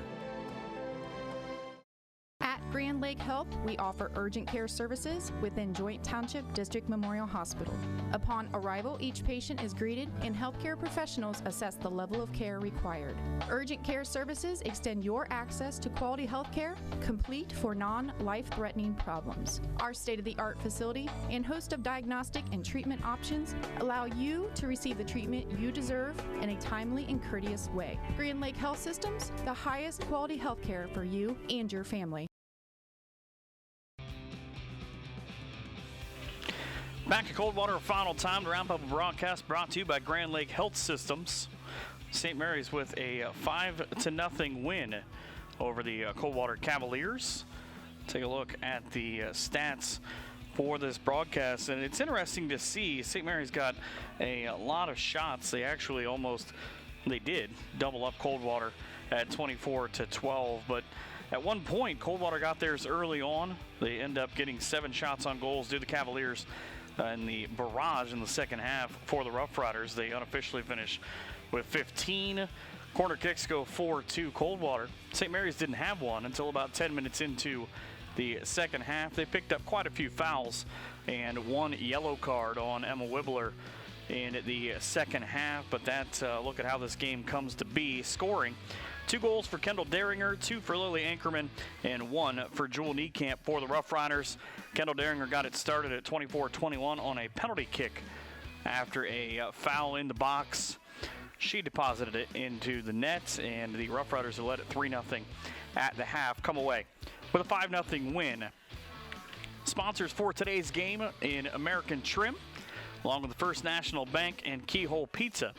S15: Grand Lake Health, we offer urgent care services within Joint Township District Memorial Hospital. Upon arrival, each patient is greeted and healthcare professionals assess the level of care required. Urgent care services extend your access to quality health care, complete for non-life-threatening problems. Our state-of-the-art facility and host of diagnostic and treatment options allow you to receive the treatment you deserve in a timely and courteous way. Grand Lake Health Systems, the highest quality health care for you and your family.
S1: Back to Coldwater, final time to wrap up a broadcast brought to you by Grand Lake Health Systems. St. Mary's with a 5-0 win over the Coldwater Cavaliers. Take a look at the stats for this broadcast, and it's interesting to see St. Mary's got a lot of shots. They actually they did double up Coldwater at 24-12, but at one point, Coldwater got theirs early on. They end up getting 7 shots on goals due to the Cavaliers in the barrage in the second half for the Rough Riders. They unofficially finish with 15. Corner kicks go 4-2 Coldwater. St. Mary's didn't have one until about 10 minutes into the second half. They picked up quite a few fouls and 1 yellow card on Emma Wibbler in the second half, but look at how this game comes to be. Scoring: 2 goals for Kendall Deringer, 2 for Lily Ankerman, and 1 for Jewel Niekamp for the Rough Riders. Kendall Deringer got it started at 24-21 on a penalty kick after a foul in the box. She deposited it into the net, and the Rough Riders have led it 3-0 at the half, come away with a 5-0 win. Sponsors for today's game in American Trim, along with the First National Bank and Keyhole Pizza.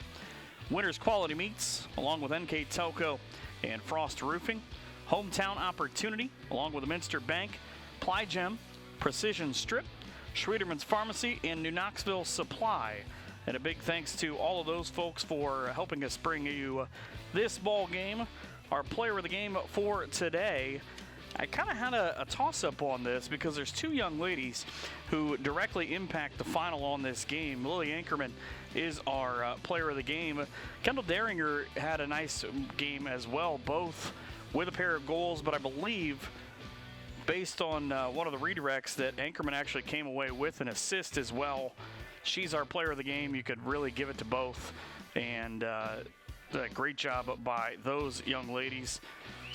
S1: Winners Quality Meats, along with NKTelco and Frost Roofing. Hometown Opportunity, along with the Minster Bank, Plygem, Precision Strip, Schwiedemann's Pharmacy, and New Knoxville Supply. And a big thanks to all of those folks for helping us bring you this ball game. Our player of the game for today, I kind of had a toss-up on this because there's 2 young ladies who directly impact the final on this game. Lily Ankerman is our player of the game. Kendall Deringer had a nice game as well, both with a pair of goals, but I believe, based on one of the redirects, that Ankerman actually came away with an assist as well. She's our player of the game. You could really give it to both, and a great job by those young ladies.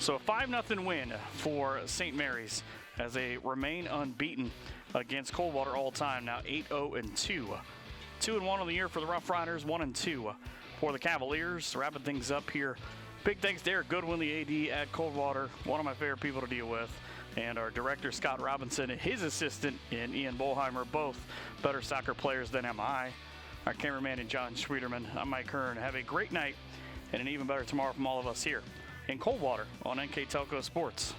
S1: So a 5-0 win for St. Mary's as they remain unbeaten against Coldwater all time. Now 8-0-2. 2-1 on the year for the Rough Riders, 1-2 for the Cavaliers. Wrapping things up here Big thanks to Eric Goodwin, the AD at Coldwater, one of my favorite people to deal with, and our director, Scott Robinson, and his assistant, Ian Bolheimer, both better soccer players than am I. Our cameraman, and John Schwederman. I'm Mike Hearn. Have a great night and an even better tomorrow from all of us here in Coldwater on NKTelco Sports.